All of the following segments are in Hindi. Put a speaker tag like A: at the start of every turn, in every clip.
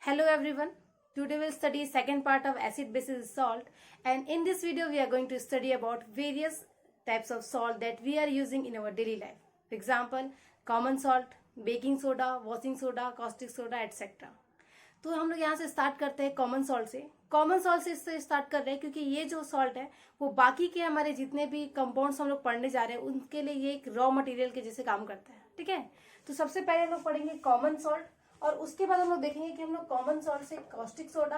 A: Hello everyone. Today we'll study second part of acid basis salt, and in this video we are going to study about various types of salt that we are using in our daily life. For example, common salt, baking soda, washing soda, caustic soda, etc. तो हम लोग यहाँ से स्टार्ट करते हैं कॉमन सॉल्ट से। कॉमन सॉल्ट से इससे स्टार्ट कर रहे हैं क्योंकि ये जो सॉल्ट है वो बाकी के हमारे जितने भी कंपाउंड्स हम लोग पढ़ने जा रहे हैं उनके लिए ये एक रॉ मटेरियल के जैसे काम करता है। ठीक है, तो सबसे पहले हम लोग पढ़ेंगे कॉमन सॉल्ट और उसके बाद हम लोग देखेंगे कि हम लोग कॉमन सॉल्ट से caustic soda,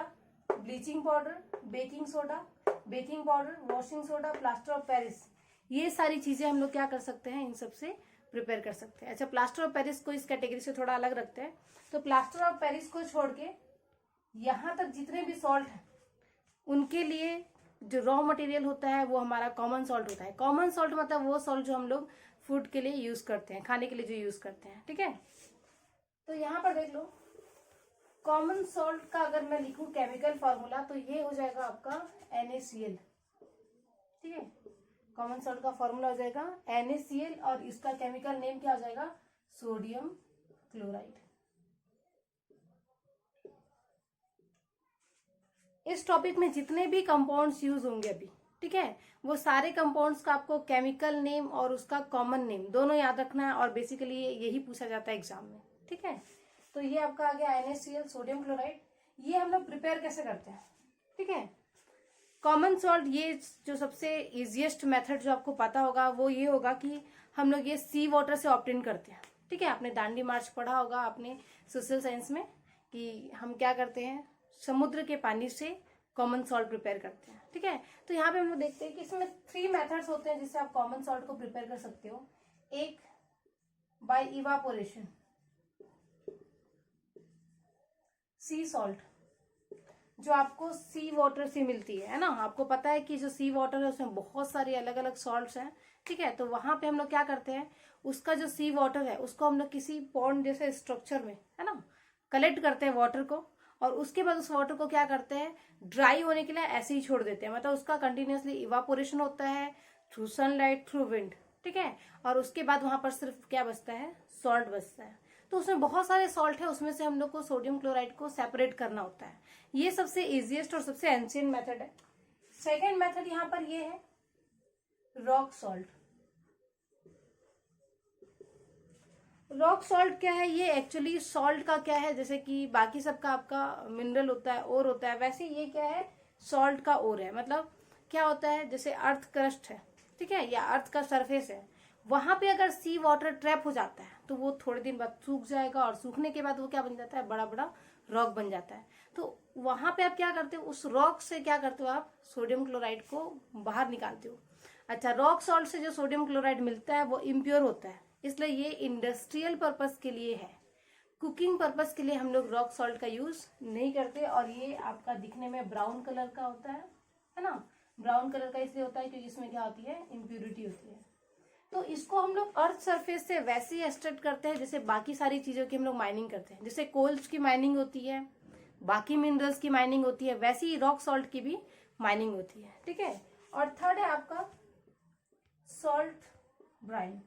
A: bleaching powder, baking soda, baking powder, washing soda, plaster of Paris, ये सारी चीजें हम लोग क्या कर सकते हैं, इन सबसे प्रिपेयर कर सकते हैं। अच्छा, प्लास्टर ऑफ पेरिस को इस कैटेगरी से थोड़ा अलग रखते हैं। तो प्लास्टर ऑफ पेरिस को छोड़ के यहां तक जितने भी सॉल्ट हैं उनके लिए जो रॉ मटेरियल होता है वो हमारा कॉमन सॉल्ट होता है। कॉमन सॉल्ट मतलब वो सॉल्ट जो हम लोग फूड के लिए यूज करते हैं, खाने के लिए जो यूज करते हैं। ठीक है, तो यहाँ पर देख लो, कॉमन सॉल्ट का अगर मैं लिखूं केमिकल फॉर्मूला तो ये हो जाएगा आपका NaCl। ठीक है, कॉमन सॉल्ट का फॉर्मूला हो जाएगा NaCl और इसका केमिकल नेम क्या हो जाएगा, सोडियम क्लोराइड। इस टॉपिक में जितने भी कंपाउंड्स यूज होंगे अभी, ठीक है, वो सारे कंपाउंड्स का आपको केमिकल नेम और उसका कॉमन नेम दोनों याद रखना है और बेसिकली यही पूछा जाता है एग्जाम में। ठीक है, तो ये आपका आ गया NaCl, सोडियम क्लोराइड। ये हम लोग प्रिपेयर कैसे करते हैं, ठीक है, कॉमन सॉल्ट। ये जो सबसे इजिएस्ट मेथड जो आपको पता होगा वो ये होगा कि हम लोग ये सी वाटर से ऑब्टेन करते हैं। ठीक है, आपने दांडी मार्च पढ़ा होगा आपने सोशल साइंस में कि हम क्या करते हैं, समुद्र के पानी से कॉमन सॉल्ट प्रिपेयर करते हैं। ठीक है, तो यहाँ पे हम लोग देखते हैं कि इसमें 3 मेथड्स होते हैं जिससे आप कॉमन सॉल्ट को प्रिपेयर कर सकते हो। एक बाय इवापोरेशन, सी सॉल्ट जो आपको सी वाटर से मिलती है ना। आपको पता है कि जो सी वाटर है उसमें बहुत सारे अलग अलग सॉल्ट्स हैं। ठीक है, तो वहां पे हम लोग क्या करते हैं, उसका जो सी वाटर है उसको हम लोग किसी पॉन्ड जैसे स्ट्रक्चर में, है ना, कलेक्ट करते हैं वाटर को और उसके बाद उस वाटर को क्या करते हैं, ड्राई होने के लिए ऐसे ही छोड़ देते हैं। मतलब उसका कंटिन्यूसली इवापोरेशन होता है थ्रू सनलाइट, थ्रू विंड। ठीक है, और उसके बाद वहां पर सिर्फ क्या बचता है, सॉल्ट बचता है। तो उसमें बहुत सारे सॉल्ट है, उसमें से हम लोग को सोडियम क्लोराइड को सेपरेट करना होता है। ये सबसे इजिएस्ट और सबसे एंशिएंट मेथड है। सेकेंड मेथड यहाँ पर ये है रॉक सॉल्ट। रॉक सॉल्ट क्या है, ये एक्चुअली सॉल्ट का क्या है, जैसे कि बाकी सबका आपका मिनरल होता है, ओर होता है, वैसे ये क्या है, सॉल्ट का ओर है। मतलब क्या होता है, जैसे अर्थ क्रस्ट है, ठीक है, या अर्थ का सरफेस है, वहां पे अगर सी वाटर ट्रैप हो जाता है तो वो थोड़े दिन बाद सूख जाएगा और सूखने के बाद वो क्या बन जाता है, बड़ा बड़ा रॉक बन जाता है। तो वहां पे आप क्या करते हो, उस रॉक से क्या करते हो, आप सोडियम क्लोराइड को बाहर निकालते हो। अच्छा, रॉक सॉल्ट से जो सोडियम क्लोराइड मिलता है वो इम्प्योर होता है, इसलिए ये इंडस्ट्रियल पर्पस के लिए है। कुकिंग पर्पस के लिए हम लोग रॉक सॉल्ट का यूज नहीं करते। और ये आपका दिखने में ब्राउन कलर का होता है ना। ब्राउन कलर का इसलिए होता है क्योंकि इसमें क्या होती है, इम्प्योरिटी होती है। तो इसको हम लोग अर्थ सरफेस से वैसे ही एक्सट्रैक्ट करते हैं जैसे बाकी सारी चीजों की हम लोग माइनिंग करते हैं। जैसे कोल्स की माइनिंग होती है, बाकी मिनरल्स की माइनिंग होती है, वैसे ही रॉक सॉल्ट की भी माइनिंग होती है। ठीक है, और थर्ड है आपका सॉल्ट ब्राइन।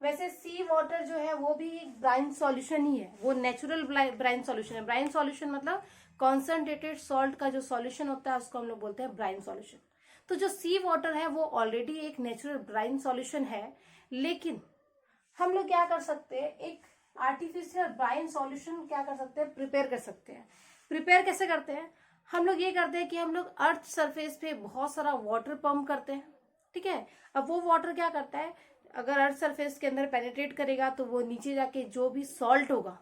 A: वैसे सी वाटर जो है वो भी एक ब्राइन सॉल्यूशन ही है, वो नेचुरल ब्राइन सॉल्यूशन है। ब्राइन सॉल्यूशन मतलब कॉन्सेंट्रेटेड सॉल्ट का जो सॉल्यूशन होता है उसको हम लोग बोलते हैं ब्राइन सॉल्यूशन। तो जो सी वाटर है वो ऑलरेडी एक नेचुरल ब्राइन सॉल्यूशन है, लेकिन हम लोग क्या कर सकते हैं, एक आर्टिफिशियल ब्राइन सॉल्यूशन क्या कर सकते हैं, प्रिपेयर कर सकते हैं। प्रिपेयर कैसे करते हैं, हम लोग ये करते हैं कि हम लोग अर्थ सरफेस पे बहुत सारा वाटर पंप करते हैं। ठीक है, अब वो वाटर क्या करता है, अगर अर्थ सरफेस के अंदर पेनिट्रेट करेगा तो वो नीचे जाके जो भी सॉल्ट होगा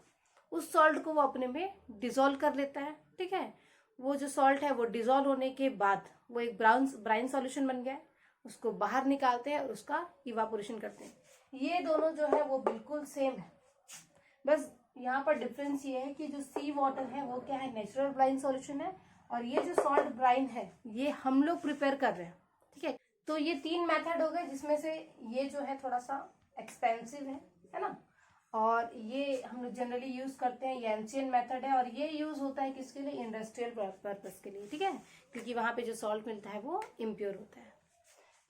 A: उस सॉल्ट को वो अपने में डिसॉल्व कर लेता है। ठीक है, वो जो सॉल्ट है वो डिसॉल्व होने के बाद वो एक ब्राइन सॉल्यूशन बन गया है, उसको बाहर निकालते हैं और उसका इवापोरेशन करते हैं। ये दोनों जो है वो बिल्कुल सेम है, बस यहाँ पर डिफरेंस ये है कि जो सी वाटर है वो क्या है, नेचुरल ब्राइन सॉल्यूशन है, और ये जो सॉल्ट ब्राइन है ये हम लोग प्रिपेयर कर रहे हैं। ठीक है, तो ये 3 मेथड हो गए जिसमें से ये जो है थोड़ा सा एक्सपेंसिव है ना, और ये हम लोग जनरली यूज करते हैं, ये एंशिएंट मेथड है और ये यूज होता है किसके लिए, इंडस्ट्रियल पर्पस के लिए। ठीक है, क्योंकि वहां पे जो सॉल्ट मिलता है वो इम्प्योर होता है।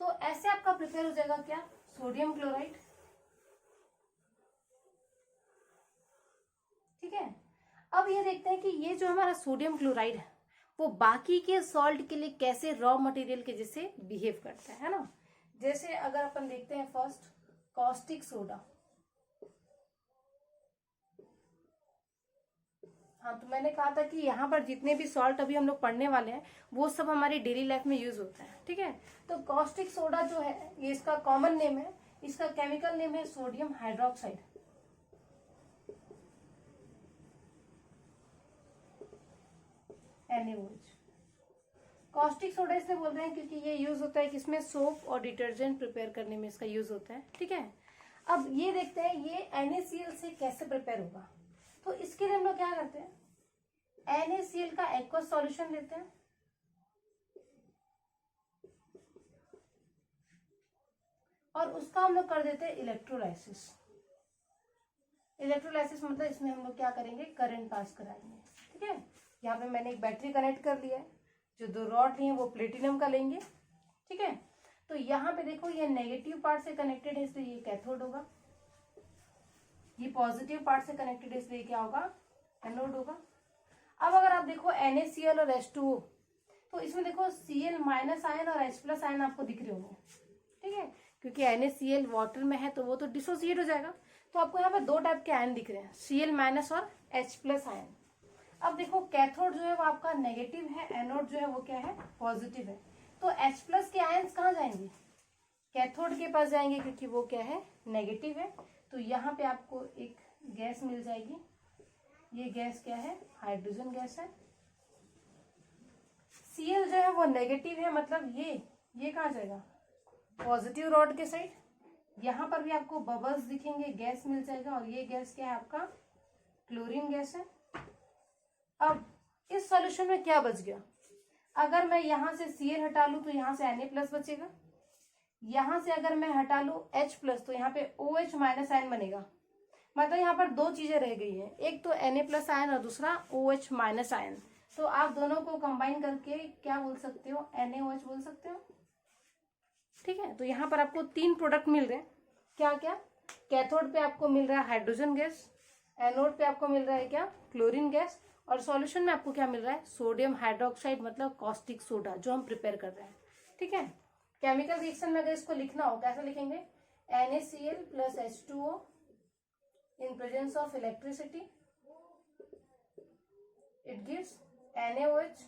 A: तो ऐसे आपका प्रिपेयर हो जाएगा क्या, सोडियम क्लोराइड। ठीक है, अब अब ये देखते हैं कि ये जो हमारा सोडियम क्लोराइड है वो बाकी के सॉल्ट के लिए कैसे रॉ मटेरियल के जैसे बिहेव करता है ना। जैसे अगर अपन देखते हैं फर्स्ट कॉस्टिक सोडा। हाँ, तो मैंने कहा था कि यहाँ पर जितने भी सॉल्ट अभी हम लोग पढ़ने वाले हैं वो सब हमारी डेली लाइफ में यूज होता है, ठीक है। तो कॉस्टिक सोडा जो है ये इसका कॉमन नेम है, इसका केमिकल नेम है sodium hydroxide. NaOH। Caustic soda इसलिए बोल रहे हैं क्योंकि ये यूज होता है किसमें, सोप और डिटर्जेंट प्रिपेयर करने में इसका यूज होता है, ठीक है। अब ये देखते हैं ये NaCl से कैसे प्रिपेयर होगा। तो इसके लिए हम लोग क्या करते हैं, NaCl का एक्वस सॉल्यूशन लेते हैं और उसका हम लोग कर देते हैं इलेक्ट्रोलाइसिस। इलेक्ट्रोलाइसिस मतलब इसमें हम लोग क्या करेंगे, करंट पास कराएंगे, ठीक है। यहाँ पे मैंने एक बैटरी कनेक्ट कर लिया है, जो 2 रॉड लिए वो प्लेटिनम का लेंगे, ठीक है। तो यहाँ पे देखो ये नेगेटिव पार्ट से कनेक्टेड है इसलिए ये कैथोड होगा, ये पॉजिटिव पार्ट से कनेक्टेड है इसलिए क्या होगा, एनोड होगा। अब अगर आप देखो NaCl और H2O, तो इसमें देखो Cl माइनस आयन और H प्लस आयन आपको दिख रहे होंगे, ठीक है, क्योंकि NaCl वाटर में है तो वो तो डिसोसिएट हो जाएगा। तो आपको यहाँ पर 2 टाइप के आयन दिख रहे हैं, Cl माइनस और H प्लस आयन। अब देखो कैथोड जो है वो आपका नेगेटिव है, एनोड जो है वो क्या है, पॉजिटिव है। तो H प्लस के आयन्स कहाँ जाएंगे, कैथोड के पास जाएंगे क्योंकि वो क्या है, नेगेटिव है। तो यहाँ पे आपको एक गैस मिल जाएगी, ये गैस क्या है, हाइड्रोजन गैस है। Cl जो है वो नेगेटिव है, मतलब ये कहाँ जाएगा, पॉजिटिव रॉड के साइड। यहाँ पर भी आपको बबल्स दिखेंगे, गैस मिल जाएगा, और ये गैस क्या है आपका, क्लोरीन गैस है। अब इस सॉल्यूशन में क्या बच गया, अगर मैं यहाँ से Cl हटा लूं तो यहाँ से Na प्लस बचेगा, यहाँ से अगर मैं हटा लूं H प्लस तो यहाँ पे OH माइनस आयन बनेगा। मतलब यहाँ पर 2 चीजें रह गई हैं, एक तो Na प्लस आयन और दूसरा OH माइनस आयन। तो आप दोनों को कंबाइन करके क्या बोल सकते हो, NaOH बोल सकते हो, ठीक है। तो यहाँ पर आपको 3 प्रोडक्ट मिल रहे हैं, क्या क्या, कैथोड पे आपको मिल रहा है हाइड्रोजन गैस, एनोड पे आपको मिल रहा है क्या, क्लोरीन गैस, और सॉल्यूशन में आपको क्या मिल रहा है, सोडियम हाइड्रोक्साइड मतलब कॉस्टिक सोडा जो हम प्रिपेयर कर रहे हैं, ठीक है। केमिकल रिएक्शन में अगर इसको लिखना हो कैसे लिखेंगे, NaCl plus H2O in presence of electricity it gives NaOH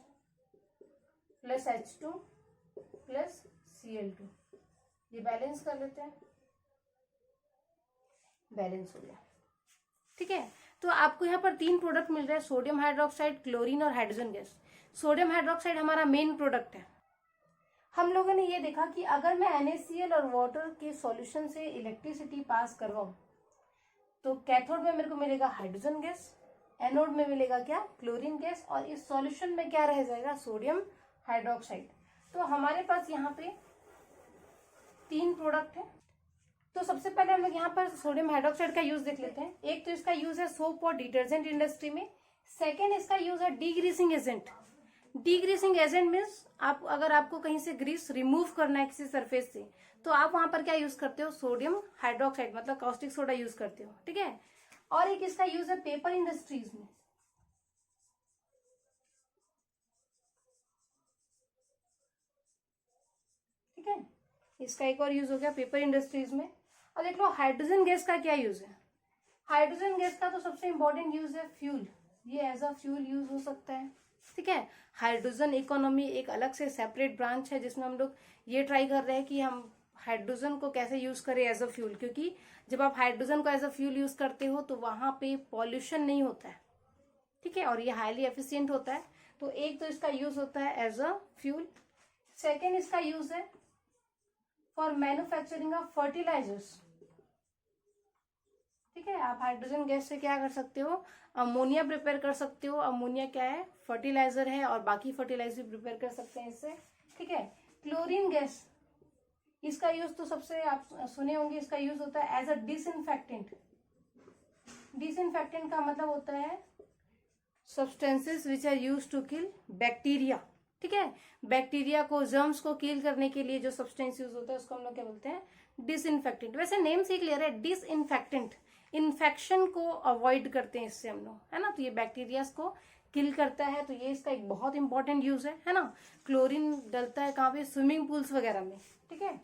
A: plus H2 plus Cl2। ये बैलेंस कर लेते हैं, बैलेंस हो गया, ठीक है। तो आपको यहाँ पर 3 प्रोडक्ट मिल रहे हैं, सोडियम हाइड्रोक्साइड, क्लोरीन और हाइड्रोजन गैस। सोडियम हाइड्रोक्साइड हमारा मेन प्रोडक्ट है। हम लोगों ने ये देखा कि अगर मैं NaCl और वाटर के सॉल्यूशन से इलेक्ट्रिसिटी पास करवाऊं तो कैथोड में मेरे को मिलेगा हाइड्रोजन गैस, एनोड में मिलेगा क्या, क्लोरीन गैस, और इस सॉल्यूशन में क्या रह जाएगा, सोडियम हाइड्रोक्साइड। तो हमारे पास यहाँ पे 3 प्रोडक्ट है। तो सबसे पहले हम लोग यहाँ पर सोडियम हाइड्रोक्साइड का यूज देख लेते हैं। एक तो इसका यूज है सोप और डिटर्जेंट इंडस्ट्री में, सेकेंड इसका यूज है डीग्रीसिंग एजेंट। डीग्रीसिंग एजेंट मीन्स आप अगर आपको कहीं से ग्रीस रिमूव करना है किसी सरफेस से तो आप वहां पर क्या यूज करते हो, सोडियम हाइड्रोक्साइड मतलब कॉस्टिक सोडा यूज करते हो, ठीक है। और एक इसका यूज है पेपर इंडस्ट्रीज में, ठीक है। इसका एक और यूज हो गया पेपर इंडस्ट्रीज में। और देख लो हाइड्रोजन गैस का क्या यूज है। हाइड्रोजन गैस का तो सबसे इंपॉर्टेंट यूज है फ्यूल, ये एज अ फ्यूल यूज हो सकता है, ठीक है। हाइड्रोजन इकोनॉमी एक अलग से सेपरेट ब्रांच है जिसमें हम लोग ये ट्राई कर रहे हैं कि हम हाइड्रोजन को कैसे यूज करें एज अ फ्यूल, क्योंकि जब आप हाइड्रोजन को एज अ फ्यूल यूज करते हो तो वहां पे पॉल्यूशन नहीं होता है, ठीक है, और ये हाईली एफिशिएंट होता है। तो एक तो इसका यूज होता है एज अ फ्यूल, सेकेंड इसका यूज है फॉर मैन्युफैक्चरिंग ऑफ फर्टिलाइजर्स, ठीक है। आप हाइड्रोजन गैस से क्या कर सकते हो, अमोनिया प्रिपेयर कर सकते हो। अमोनिया क्या है, फर्टिलाइजर है, और बाकी फर्टिलाइजर प्रिपेयर कर सकते हैं इससे, ठीक है। क्लोरीन गैस, इसका यूज तो सबसे आप सुने होंगे, इसका यूज होता है एज अ डिसइंफेक्टेंट। डिसइंफेक्टेंट का मतलब होता है substances which are use to kill bacteria, ठीक है। बैक्टीरिया को, जर्म्स को किल करने के लिए जो सब्सटेंस यूज होता है उसको हम लोग क्या बोलते हैं, डिसइंफेक्टेंट। वैसे नेम से क्लियर है, डिसइंफेक्टेंट इन्फेक्शन को अवॉइड करते हैं इससे हम लोग, है ना। तो ये बैक्टीरियाज को किल करता है, तो ये इसका एक बहुत इंपॉर्टेंट यूज है ना। क्लोरीन डलता है कहाँ पे, स्विमिंग पूल्स वगैरह में, ठीक है।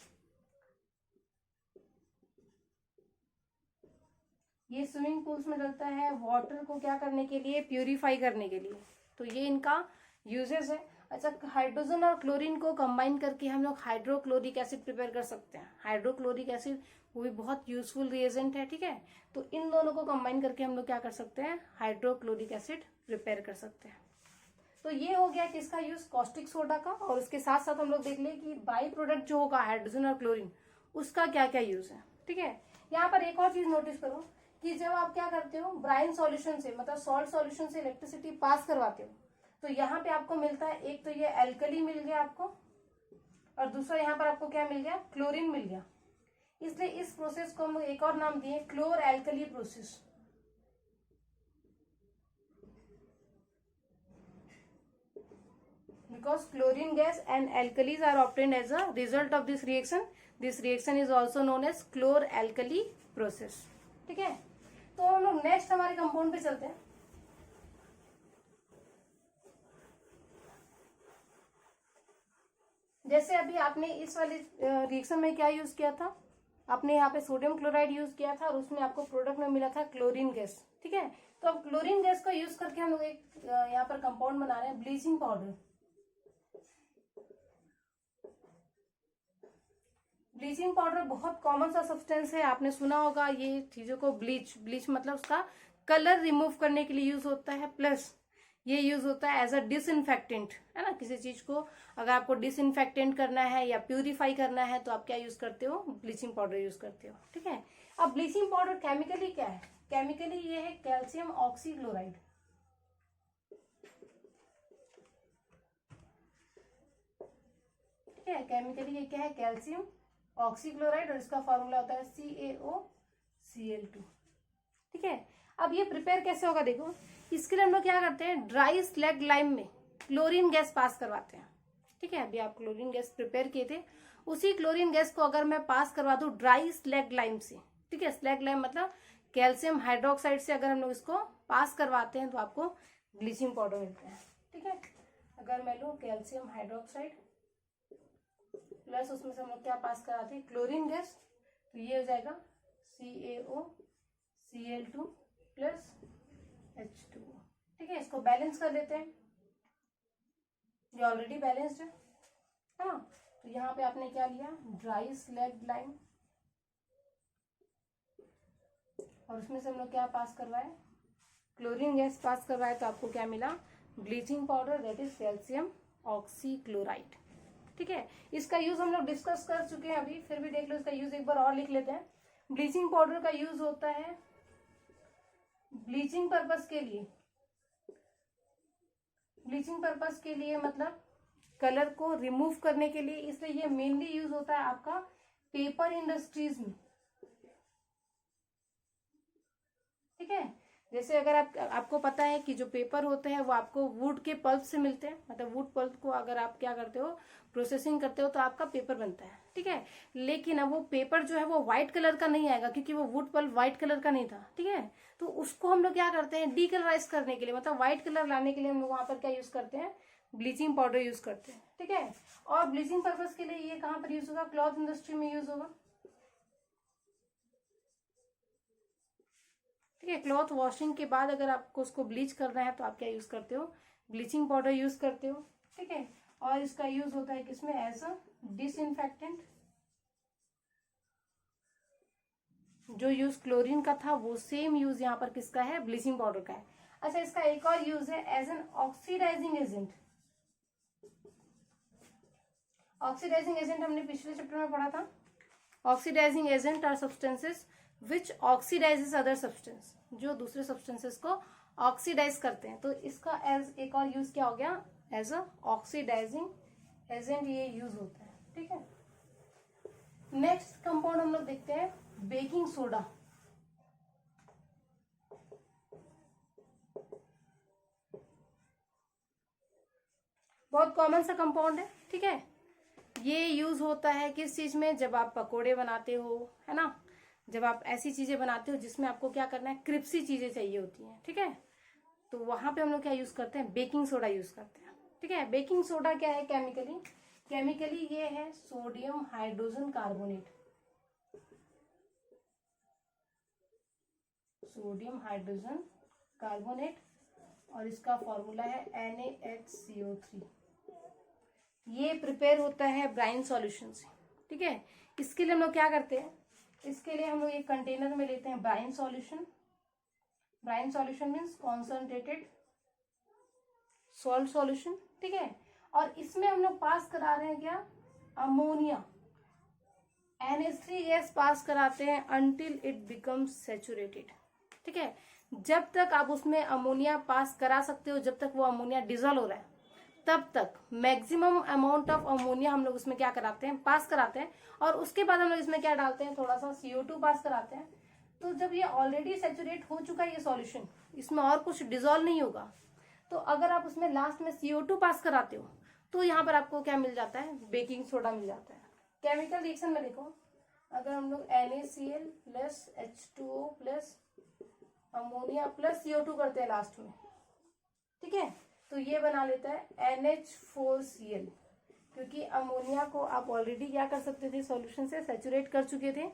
A: ये स्विमिंग पूल्स में डलता है वाटर को क्या करने के लिए, प्यूरिफाई करने के लिए। तो ये इनका यूजेस है। अच्छा, हाइड्रोजन और क्लोरीन को कंबाइन करके हम लोग हाइड्रोक्लोरिक एसिड प्रिपेयर कर सकते हैं। हाइड्रोक्लोरिक एसिड वो भी बहुत यूजफुल रिएजेंट है, ठीक है। तो इन दोनों को कंबाइन करके हम लोग क्या कर सकते हैं, हाइड्रोक्लोरिक एसिड प्रिपेयर कर सकते हैं। तो ये हो गया किसका यूज, कॉस्टिक सोडा का। और उसके साथ साथ हम लोग देख ले कि बाई प्रोडक्ट जो होगा हाइड्रोजन और क्लोरीन, उसका क्या क्या यूज है, ठीक है। यहाँ पर एक और चीज नोटिस करो कि जब आप क्या करते हो, ब्राइन सॉल्यूशन से मतलब सॉल्ट सॉल्यूशन से इलेक्ट्रिसिटी पास करवाते हो, तो यहाँ पे आपको मिलता है, एक तो ये एल्कली मिल गया आपको, और दूसरा यहाँ पर आपको क्या मिल गया, क्लोरीन मिल गया। इसलिए इस प्रोसेस को हम लोग एक और नाम दिए, chlor alkali process. Because chlorine gas and alkalis are obtained as a result of this reaction is also known as chlor-alkali process, ठीक है। तो हम लोग नेक्स्ट हमारे कंपाउंड पे चलते हैं। जैसे अभी आपने इस वाले रिएक्शन में क्या यूज किया था, आपने यहाँ पे सोडियम क्लोराइड यूज किया था और उसमें आपको प्रोडक्ट में मिला था क्लोरीन गैस, ठीक है। तो अब क्लोरीन गैस को यूज करके हम लोग एक यहाँ पर कंपाउंड बना रहे हैं, ब्लीचिंग पाउडर। ब्लीचिंग पाउडर बहुत कॉमन सा सब्सटेंस है, आपने सुना होगा ये चीजों को। ब्लीच मतलब उसका कलर रिमूव करने के लिए यूज होता है, प्लस ये यूज होता है एज अ डिसइंफेक्टेंट, है ना। किसी चीज को अगर आपको डिसइंफेक्टेंट करना है या प्यूरिफाई करना है तो आप क्या यूज करते हो, ब्लीचिंग पाउडर यूज करते हो, ठीक है। अब ब्लीचिंग पाउडर केमिकली क्या है, केमिकली ये है कैल्शियम ऑक्सीक्लोराइड, ठीक है। केमिकली ये क्या है, कैल्शियम ऑक्सीक्लोराइड, और इसका फॉर्मूला होता है CaOCl2, ठीक है। अब ये प्रिपेयर कैसे होगा देखो, इसके लिए हम लोग क्या करते हैं, ड्राई स्लैग लाइम में क्लोरीन गैस पास करवाते हैं, ठीक है। अभी आप क्लोरीन गैस प्रिपेयर किए थे, उसी क्लोरीन गैस को अगर मैं पास करवा दूं ड्राई स्लैग लाइम से, ठीक है। स्लैग लाइम मतलब कैल्शियम हाइड्रोक्साइड से अगर हम लोग इसको पास करवाते हैं तो आपको ब्लीचिंग पाउडर मिलता है, ठीक है। अगर मैं लूँ कैल्शियम हाइड्रोक्साइड प्लस उसमें से हम लोग क्या पास कराते हैं, क्लोरीन गैस, तो ये हो जाएगा CaOCl2 प्लस H2O, ठीक है। इसको बैलेंस कर लेते हैं, ये ऑलरेडी बैलेंस्ड है ना। तो यहाँ पे आपने क्या लिया, ड्राई स्लैग लाइम, और उसमें से हम लोग क्या पास करवाए, क्लोरीन गैस पास करवाए, तो आपको क्या मिला, bleaching powder, that is calcium oxychloride, ठीक है। इसका यूज हम लोग डिस्कस कर चुके हैं अभी, फिर भी देख लो इसका यूज एक बार और लिख लेते हैं। ब्लीचिंग पाउडर का यूज होता है ब्लीचिंग पर्पस के लिए, ब्लीचिंग पर्पस के लिए मतलब कलर को रिमूव करने के लिए, इसलिए ये मेनली यूज होता है आपका पेपर इंडस्ट्रीज में, ठीक है। जैसे अगर आपको पता है कि जो पेपर होते हैं वो आपको वुड के पल्प से मिलते हैं, मतलब वुड पल्प को अगर आप क्या करते हो, प्रोसेसिंग करते हो, तो आपका पेपर बनता है, ठीक है। लेकिन अब वो पेपर जो है वो व्हाइट कलर का नहीं आएगा, क्योंकि वो वुड पल्प व्हाइट कलर का नहीं था, ठीक है। तो उसको हम लोग क्या करते हैं, डीकलराइज करने के लिए, मतलब व्हाइट कलर लाने के लिए हम लोग वहां पर क्या यूज करते हैं, ब्लीचिंग पाउडर यूज करते हैं, ठीक है। और ब्लीचिंग पर्पज के लिए ये कहाँ पर यूज होगा, क्लॉथ इंडस्ट्री में यूज होगा, ठीक है। क्लॉथ वॉशिंग के बाद अगर आपको उसको ब्लीच करना है तो आप क्या यूज करते हो, ब्लीचिंग पाउडर यूज करते हो, ठीक है। और इसका यूज होता है किसमें, एज अ डिसइंफेक्टेंट। जो यूज क्लोरीन का था वो सेम यूज यहाँ पर किसका है, ब्लीचिंग पाउडर का है। अच्छा, इसका एक और यूज है as an oxidizing agent. Oxidizing agent हमने पिछले चैप्टर में पढ़ा था। Oxidizing agent are substances which oxidizes other substance, जो दूसरे सब्सटेंसेस को ऑक्सीडाइज करते हैं। तो इसका एज एक और यूज क्या हो गया, एज अ ऑक्सीडाइजिंग एजेंट ये यूज होता है, ठीक है। नेक्स्ट कंपाउंड हम लोग देखते हैं, बेकिंग सोडा। बहुत कॉमन सा कंपाउंड है, ठीक है। ये यूज होता है किस चीज में, जब आप पकोड़े बनाते हो, है ना, जब आप ऐसी चीजें बनाते हो जिसमें आपको क्या करना है, क्रिप्सी चीजें चाहिए होती हैं, ठीक है, तो वहां पे हम लोग क्या यूज करते हैं, बेकिंग सोडा यूज करते हैं, ठीक है। बेकिंग सोडा क्या है केमिकली, केमिकली ये है sodium hydrogen carbonate, sodium hydrogen carbonate, और इसका फॉर्मूला है NaHCO3। ये प्रिपेयर होता है ब्राइन सॉल्यूशन से, ठीक है। इसके लिए हम लोग क्या करते हैं, इसके लिए हम लोग एक कंटेनर में लेते हैं brine solution. Brine solution means concentrated salt solution, ठीक है। और इसमें हम लोग पास करा रहे हैं क्या, अमोनिया, NH3 गैस पास कराते हैं अंटिल इट बिकम्स सैचुरेटेड, ठीक है। जब तक आप उसमें अमोनिया पास करा सकते हो, जब तक वो अमोनिया डिजोल्व हो रहा है, तब तक मैक्सिमम अमाउंट ऑफ अमोनिया हम लोग उसमें क्या कराते हैं, पास कराते हैं। और उसके बाद हम लोग इसमें क्या डालते हैं, थोड़ा सा CO2 पास कराते हैं। तो जब ये ऑलरेडी सैचुरेट हो चुका है ये सॉल्यूशन, इसमें और कुछ डिजोल्व नहीं होगा, तो अगर आप उसमें लास्ट में CO2 पास कराते हो तो यहाँ पर आपको क्या मिल जाता है, बेकिंग सोडा मिल जाता है। केमिकल रिएक्शन में देखो, अगर हम लोग NaCl plus H2O plus ammonia plus CO2 करते हैं लास्ट में, ठीक है, तो ये बना लेता है NH4Cl, क्योंकि अमोनिया को आप ऑलरेडी क्या कर सकते थे, सॉल्यूशन से सैचुरेट कर चुके थे।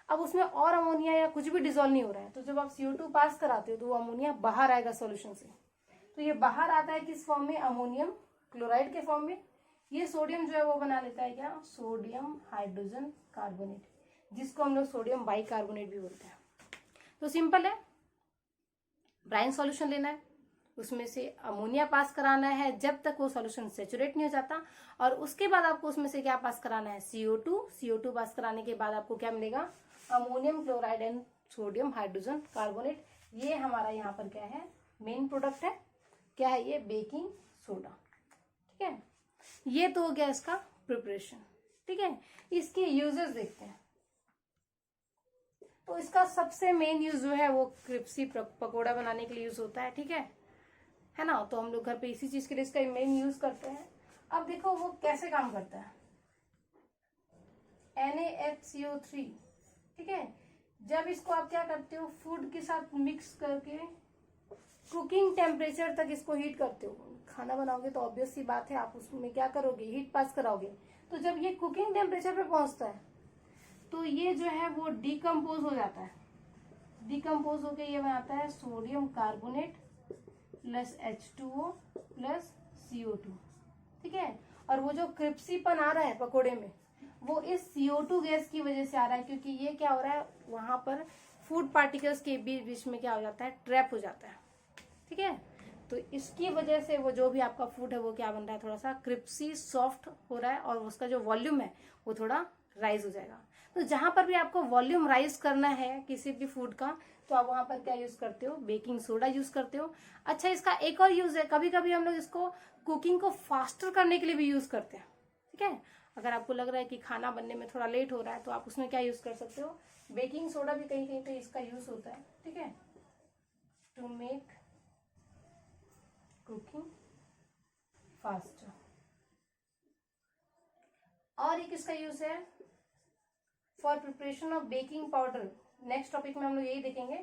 A: अब उसमें और अमोनिया या कुछ भी डिजोल्व नहीं हो रहा है, तो जब आप CO2 पास कराते हो तो वो अमोनिया बाहर आएगा सॉल्यूशन से। तो ये बाहर आता है किस फॉर्म में, अमोनियम क्लोराइड के फॉर्म में। ये सोडियम जो है वो बना लेता है क्या, सोडियम हाइड्रोजन कार्बोनेट, जिसको हम लोग सोडियम बाइकार्बोनेट भी बोलते हैं। तो सिंपल है, ब्राइन सॉल्यूशन लेना है, उसमें से अमोनिया पास कराना है जब तक वो सॉल्यूशन सैचुरेट नहीं हो जाता, और उसके बाद आपको उसमें से क्या पास कराना है, CO2 पास कराने के बाद आपको क्या मिलेगा, ammonium chloride and sodium hydrogen carbonate. ये हमारा यहाँ पर क्या है, मेन प्रोडक्ट है, क्या है ये, बेकिंग सोडा, ठीक है। ये तो हो गया इसका प्रिपरेशन, ठीक है। इसके यूजेस देखते हैं। तो इसका सबसे मेन यूज जो है वो क्रिप्सी पकोड़ा बनाने के लिए यूज होता है, ठीक है ना। तो हम लोग घर पे इसी चीज के लिए इसका मेन यूज करते हैं। अब देखो वो कैसे काम करता है, NaHCO3, ठीक है। जब इसको आप क्या करते हो, फूड के साथ मिक्स करके कुकिंग टेम्परेचर तक इसको हीट करते हो। खाना बनाओगे तो ऑब्वियस सी बात है आप उसमें क्या करोगे, हीट पास कराओगे। तो जब ये कुकिंग टेम्परेचर पे पहुंचता है तो ये जो है वो डिकम्पोज हो जाता है। डिकम्पोज होके ये बनाता है sodium carbonate plus H2O plus CO2, ठीक है। और वो जो क्रिप्सीपन आ रहा है पकोड़े में, वो इस CO2 गैस की वजह से आ रहा है, क्योंकि ये क्या हो रहा है, वहां पर फूड पार्टिकल्स के बीच बीच में क्या हो जाता है, ट्रैप हो जाता है, ठीक है। तो इसकी वजह से वो जो भी आपका फूड है वो क्या बन रहा है, थोड़ा सा क्रिप्सी सॉफ्ट हो रहा है, और उसका जो वॉल्यूम है वो थोड़ा राइज हो जाएगा। तो जहां पर भी आपको वॉल्यूम राइज करना है किसी भी फूड का, तो आप वहां पर क्या यूज करते हो, बेकिंग सोडा यूज करते हो। अच्छा, इसका एक और यूज है, कभी कभी हम लोग इसको कुकिंग को फास्टर करने के लिए भी यूज करते हैं, ठीक है। अगर आपको लग रहा है कि खाना बनने में थोड़ा लेट हो रहा है तो आप उसमें क्या यूज कर सकते हो, बेकिंग सोडा भी कहीं कहीं पे इसका यूज होता है, ठीक है, टू मेक कुकिंग फास्टर। और एक इसका यूज है for preparation of baking powder. Next topic में हम लोग यही देखेंगे,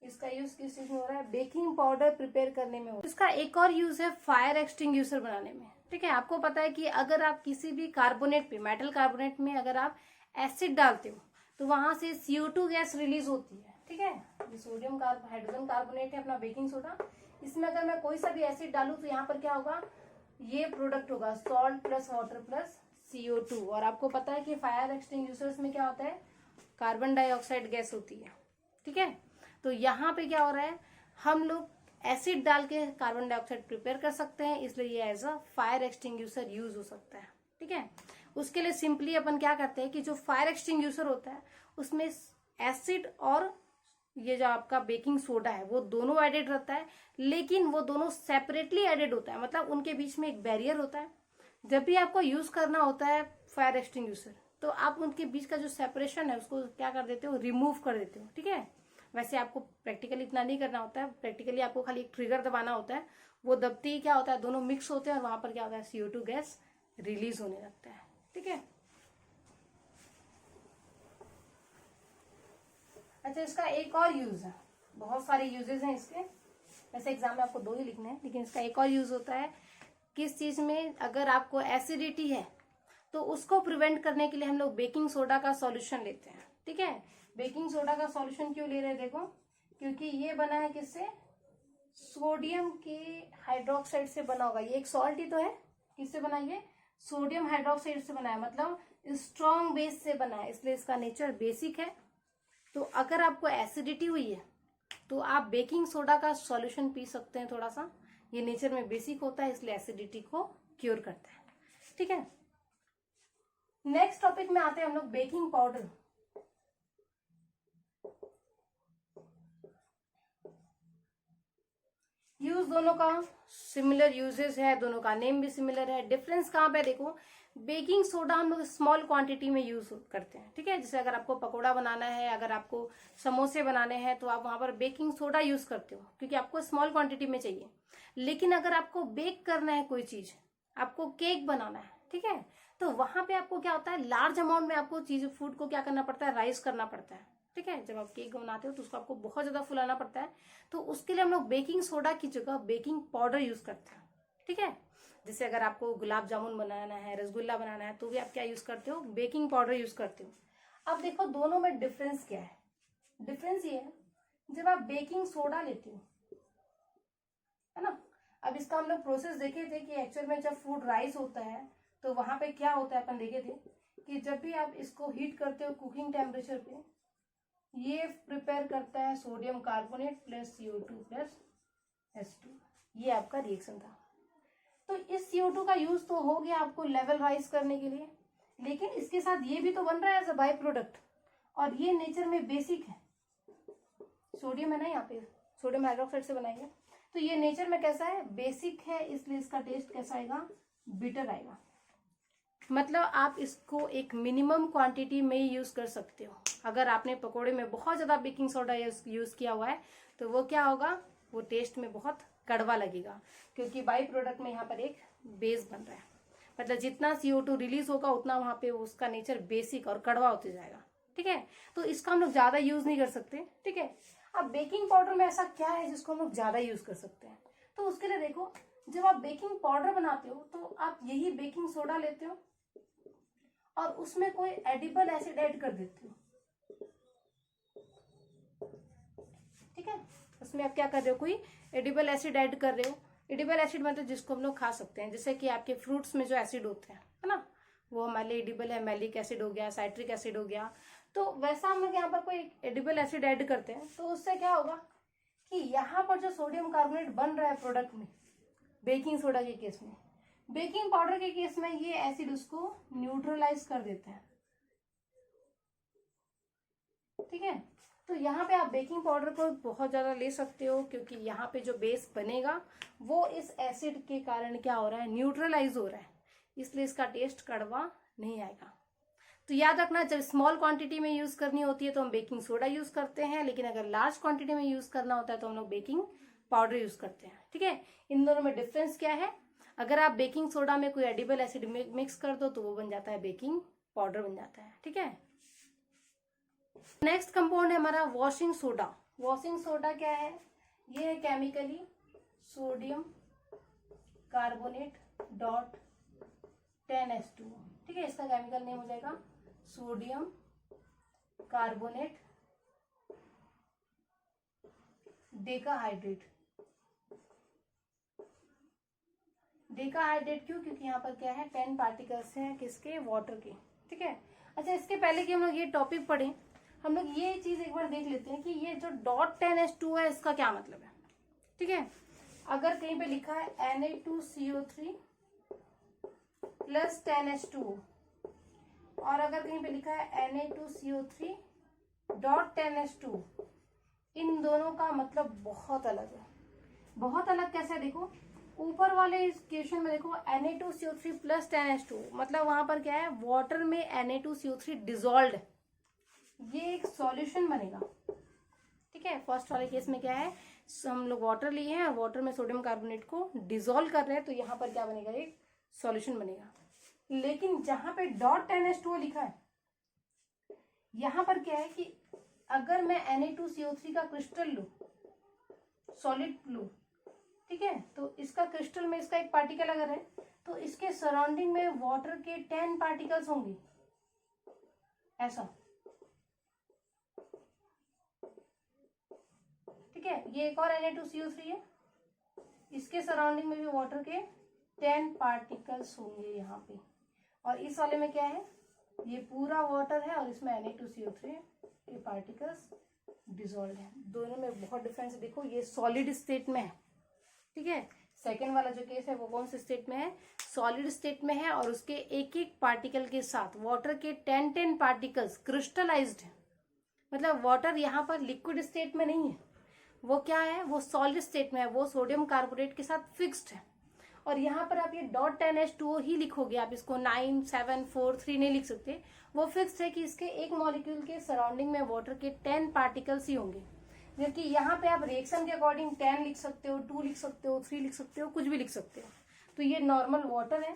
A: इसका यूज किस चीज में हो रहा है, बेकिंग पाउडर प्रिपेयर करने में हो रहा है। इसका एक और यूज है फायर एक्सटिंग्यूशर बनाने में, ठीक है। आपको पता है कि अगर आप किसी भी कार्बोनेट पे, मेटल कार्बोनेट में अगर आप एसिड डालते हो तो वहां से CO2 गैस रिलीज होती है, ठीक है। ये सोडियम हाइड्रोजन कार्बोनेट है अपना बेकिंग सोडा, इसमें अगर मैं कोई सा भी एसिड डालू तो यहाँ पर क्या होगा, ये प्रोडक्ट होगा salt plus water plus CO2। और आपको पता है कि फायर एक्सटिंग्यूशर्स में क्या होता है, कार्बन डाइऑक्साइड गैस होती है, ठीक है। तो यहाँ पे क्या हो रहा है, हम लोग एसिड डाल के कार्बन डाइऑक्साइड प्रिपेयर कर सकते हैं, इसलिए ये as a fire extinguisher use हो सकता है, ठीक है। उसके लिए सिंपली अपन क्या करते हैं कि जो फायर एक्सटिंग्यूशर होता है उसमें एसिड और ये जो आपका बेकिंग सोडा है वो दोनों एडेड रहता है, लेकिन वो दोनों सेपरेटली एडेड होता है, मतलब उनके बीच में एक बैरियर होता है। जब भी आपको यूज करना होता है फायर एक्सटिंग्यूशर, तो आप उनके बीच का जो सेपरेशन है उसको क्या कर देते हो, रिमूव कर देते हो, ठीक है। वैसे आपको प्रैक्टिकली इतना नहीं करना होता है, प्रैक्टिकली आपको खाली एक ट्रिगर दबाना होता है, वो दबते ही क्या होता है, दोनों मिक्स होते हैं और वहां पर क्या होता है, CO2 गैस रिलीज होने लगता है, ठीक है। अच्छा, इसका एक और यूज है, बहुत सारे यूजेस हैं इसके, वैसे एग्जाम में आपको 2 ही लिखने हैं, लेकिन इसका एक और यूज होता है किस चीज में, अगर आपको एसिडिटी है तो उसको प्रिवेंट करने के लिए हम लोग बेकिंग सोडा का सॉल्यूशन लेते हैं। ठीक है, बेकिंग सोडा का सॉल्यूशन क्यों ले रहे हैं, देखो, क्योंकि ये बना है किससे, सोडियम के हाइड्रोक्साइड से बना होगा। ये एक सॉल्ट ही तो है, किससे बना, ये सोडियम हाइड्रोक्साइड से बना है, मतलब स्ट्रॉन्ग बेस से बना है, इसलिए इसका नेचर बेसिक है। तो अगर आपको एसिडिटी हुई है तो आप बेकिंग सोडा का सॉल्यूशन पी सकते हैं थोड़ा सा, ये नेचर में बेसिक होता है, इसलिए एसिडिटी को क्योर करता है। ठीक है, नेक्स्ट टॉपिक में आते हैं हम लोग बेकिंग पाउडर। यूज दोनों का सिमिलर यूजेस है, दोनों का नेम भी सिमिलर है। डिफरेंस कहाँ पे, देखो, बेकिंग सोडा हम लोग स्मॉल क्वांटिटी में यूज करते हैं। ठीक है, जैसे अगर आपको पकोड़ा बनाना है, अगर आपको समोसे बनाने हैं, तो आप वहां पर बेकिंग सोडा यूज करते हो, क्योंकि आपको स्मॉल क्वांटिटी में चाहिए। लेकिन अगर आपको बेक करना है कोई चीज, आपको केक बनाना है, ठीक है, तो वहां पे आपको क्या होता है, लार्ज अमाउंट में आपको चीज फूड को क्या करना पड़ता है, राइस करना पड़ता है। ठीक है, जब आप केक बनाते हो तो उसको आपको बहुत ज्यादा फुलाना पड़ता है, तो उसके लिए हम लोग बेकिंग सोडा की जगह बेकिंग पाउडर यूज करते हैं। ठीक है, जैसे अगर आपको गुलाब जामुन बनाना है, रसगुल्ला बनाना है, तो भी आप क्या यूज करते हो, बेकिंग पाउडर यूज करते हो। अब देखो दोनों में डिफरेंस क्या है। डिफरेंस ये है, जब आप बेकिंग सोडा लेते हो, है ना, अब इसका हम लोग प्रोसेस देखे थे कि एक्चुअल में जब फूड राइस होता है तो वहां पे क्या होता है, अपन देखे थे कि जब भी आप इसको हीट करते हो कुकिंग टेम्परेचर पे, ये प्रिपेयर करता है sodium carbonate plus CO2 plus H2, ये आपका रिएक्शन था। तो इस CO2 का यूज तो हो गया आपको लेवल राइज करने के लिए, लेकिन इसके साथ ये भी तो बन रहा है एज अ बाई प्रोडक्ट, और ये नेचर में बेसिक है, सोडियम है ना यहाँ पे, सोडियम हाइड्रोक्साइड से बनाएंगे, तो ये नेचर में कैसा है, बेसिक है, इसलिए इसका टेस्ट कैसा आएगा, बिटर आएगा। मतलब आप इसको एक मिनिमम क्वांटिटी में ही यूज कर सकते हो। अगर आपने पकोड़े में बहुत ज्यादा बेकिंग सोडा यूज किया हुआ है तो वो क्या होगा, वो टेस्ट में बहुत कड़वा लगेगा, क्योंकि बाई प्रोडक्ट में यहाँ पर एक बेस बन रहा है, मतलब जितना CO2 रिलीज होगा उतना वहां पे उसका नेचर बेसिक और कड़वा होते जाएगा। ठीक है, तो इसका हम लोग ज्यादा यूज नहीं कर सकते। ठीक है, अब बेकिंग पाउडर में ऐसा क्या है जिसको हम लोग ज्यादा यूज कर सकते हैं, तो उसके लिए देखो, जब आप बेकिंग पाउडर बनाते हो तो आप यही बेकिंग सोडा लेते हो और उसमें कोई एडिबल एसिड ऐड कर देते हो। ठीक है, उसमें आप क्या कर रहे हो, कोई एडिबल एसिड ऐड कर रहे हो। एडिबल एसिड मतलब जिसको हम लोग खा सकते हैं, जैसे कि आपके फ्रूट्स में जो एसिड होते हैं, है ना, वो हमारे लिए एडिबल है, मैलिक एसिड हो गया, साइट्रिक एसिड हो गया, तो वैसा हम लोग यहाँ पर कोई एडिबल एसिड ऐड करते हैं, तो उससे क्या होगा कि यहाँ पर जो सोडियम कार्बोनेट बन रहा है प्रोडक्ट में, बेकिंग सोडा के केस में, बेकिंग पाउडर के केस में ये एसिड उसको न्यूट्रलाइज कर देते हैं। ठीक है, तो यहाँ पे आप बेकिंग पाउडर को बहुत ज्यादा ले सकते हो, क्योंकि यहाँ पे जो बेस बनेगा वो इस एसिड के कारण क्या हो रहा है, न्यूट्रलाइज हो रहा है, इसलिए इसका टेस्ट कड़वा नहीं आएगा। तो याद रखना, जब स्मॉल क्वांटिटी में यूज करनी होती है तो हम बेकिंग सोडा यूज करते हैं, लेकिन अगर लार्ज क्वांटिटी में यूज करना होता है तो हम लोग बेकिंग पाउडर यूज करते हैं। ठीक है, इन दोनों में डिफरेंस क्या है, अगर आप बेकिंग सोडा में कोई एडिबल एसिड मिक्स कर दो तो वो बन जाता है बेकिंग पाउडर बन जाता है। ठीक है, नेक्स्ट कंपाउंड है हमारा वॉशिंग सोडा। वॉशिंग सोडा क्या है, ये है chemically sodium carbonate dot 10H2। ठीक है, इसका केमिकल नेम हो जाएगा सोडियम कार्बोनेट डेकाहाइड्रेट। डेकाहाइड्रेट क्यों, क्योंकि यहाँ पर क्या है, 10 पार्टिकल्स हैं किसके, वाटर के। ठीक है, अच्छा, इसके पहले कि हम लोग ये टॉपिक पढ़े, हम लोग ये चीज एक बार देख लेते हैं कि ये जो डॉट 10H2 है इसका क्या मतलब है। ठीक है, अगर कहीं पे लिखा है Na2CO3 प्लस 10H2 और अगर कहीं पे लिखा है Na2CO3 डॉट 10H2, इन दोनों का मतलब बहुत अलग है। बहुत अलग कैसे, देखो ऊपर वाले इस क्वेश्चन में देखो Na2CO3 प्लस 10H2, मतलब वहां पर क्या है, वाटर में Na2CO3 डिजोल्व, ये एक सॉल्यूशन बनेगा। ठीक है, फर्स्ट वाले केस में क्या है, हम लोग वाटर लिए हैं और वाटर में सोडियम कार्बोनेट को डिसॉल्व कर रहे हैं, तो यहाँ पर क्या बनेगा, एक सॉल्यूशन बनेगा। लेकिन जहां पे डॉट 10H2 लिखा है, यहाँ पर क्या है कि अगर मैं Na2CO3 का क्रिस्टल लूं, सॉलिड लूं, ठीक है, तो इसका क्रिस्टल में इसका एक पार्टिकल अगर है तो इसके सराउंडिंग में वाटर के 10 पार्टिकल्स होंगे, ऐसा, ठीक है। ये एक और Na2CO3 है, इसके सराउंडिंग में भी वाटर के 10 पार्टिकल्स होंगे यहाँ पे, और इस वाले में क्या है, ये पूरा वाटर है और इसमें Na2CO3 के पार्टिकल्स डिसॉल्व है। दोनों में बहुत डिफरेंस है। देखो ये सॉलिड स्टेट में है, ठीक है। सेकेंड वाला जो केस है वो कौन से स्टेट में है, सॉलिड स्टेट में है, और उसके एक एक पार्टिकल के साथ वाटर के 10 पार्टिकल्स क्रिस्टलाइज्ड है। मतलब वाटर यहाँ पर लिक्विड स्टेट में नहीं है, वो क्या है, वो सॉलिड स्टेट में है, वो सोडियम कार्बोनेट के साथ फिक्स्ड है। और यहाँ पर आप ये .10H2O ही लिखोगे, आप इसको 9, 7, 4, 3 नहीं लिख सकते। वो फिक्स्ड है कि इसके एक मॉलिक्यूल के सराउंडिंग में वाटर के 10 पार्टिकल्स ही होंगे। जबकि यहाँ पे आप रिएक्शन के अकॉर्डिंग 10 लिख सकते हो, 2 लिख सकते हो, 3 लिख सकते हो, कुछ भी लिख सकते हो। तो ये नॉर्मल वाटर है,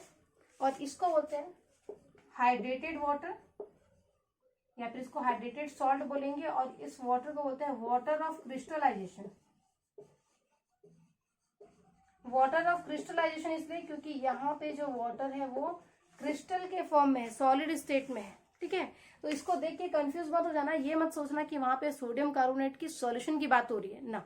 A: और इसको बोलते हैं हाइड्रेटेड वाटर, या फिर इसको हाइड्रेटेड सॉल्ट बोलेंगे। और इस वाटर को बोलते हैं water of crystallization. Water of crystallization इसलिए क्योंकि यहाँ पे जो वाटर है वो क्रिस्टल के फॉर्म में है, सॉलिड स्टेट में है, ठीक है। तो इसको देख के कंफ्यूज मत हो जाना, ये मत सोचना कि वहां पे सोडियम कार्बोनेट की सॉल्यूशन की बात हो रही है ना।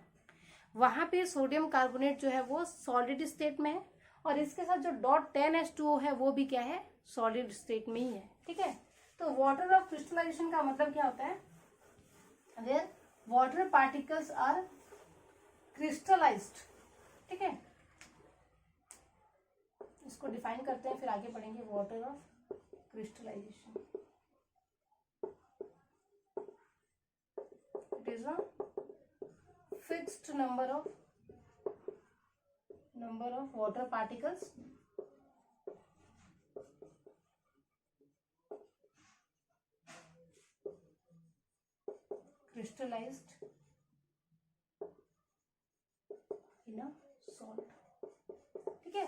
A: वहां पे सोडियम कार्बोनेट जो है वो सॉलिड स्टेट में है, और इसके साथ जो .10H2O है वो भी क्या है, सॉलिड स्टेट में ही है, ठीक है। तो वाटर ऑफ क्रिस्टलाइजेशन का मतलब क्या होता है, where water particles are crystallized, ठीक है। इसको डिफाइन करते हैं, फिर आगे बढ़ेंगे। Water of crystallization, it is a fixed number of water particles crystallized in a salt, ठीक है।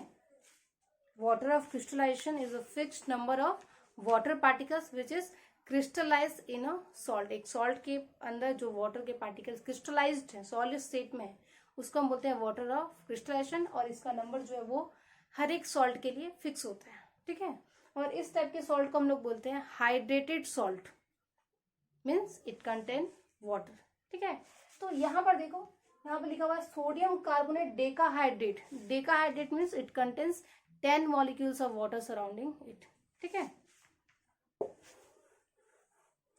A: water of crystallization is a fixed number of water particles which is crystallized in a salt। एक सॉल्ट के अंदर जो वाटर के पार्टिकल्स क्रिस्टलाइज्ड है, सॉलिड स्टेट में है, उसको हम बोलते हैं वाटर ऑफ क्रिस्टलाइजेशन। और इसका नंबर जो है वो हर एक सॉल्ट के लिए फिक्स होता है, ठीक है। और इस टाइप के सॉल्ट को हम लोग बोलते हैं hydrated salt, means it contain water, ठीक है। तो यहाँ पर देखो, यहाँ पर लिखा हुआ है sodium carbonate decahydrate. Decahydrate means it contains 10 molecules of water surrounding it, ठीक है।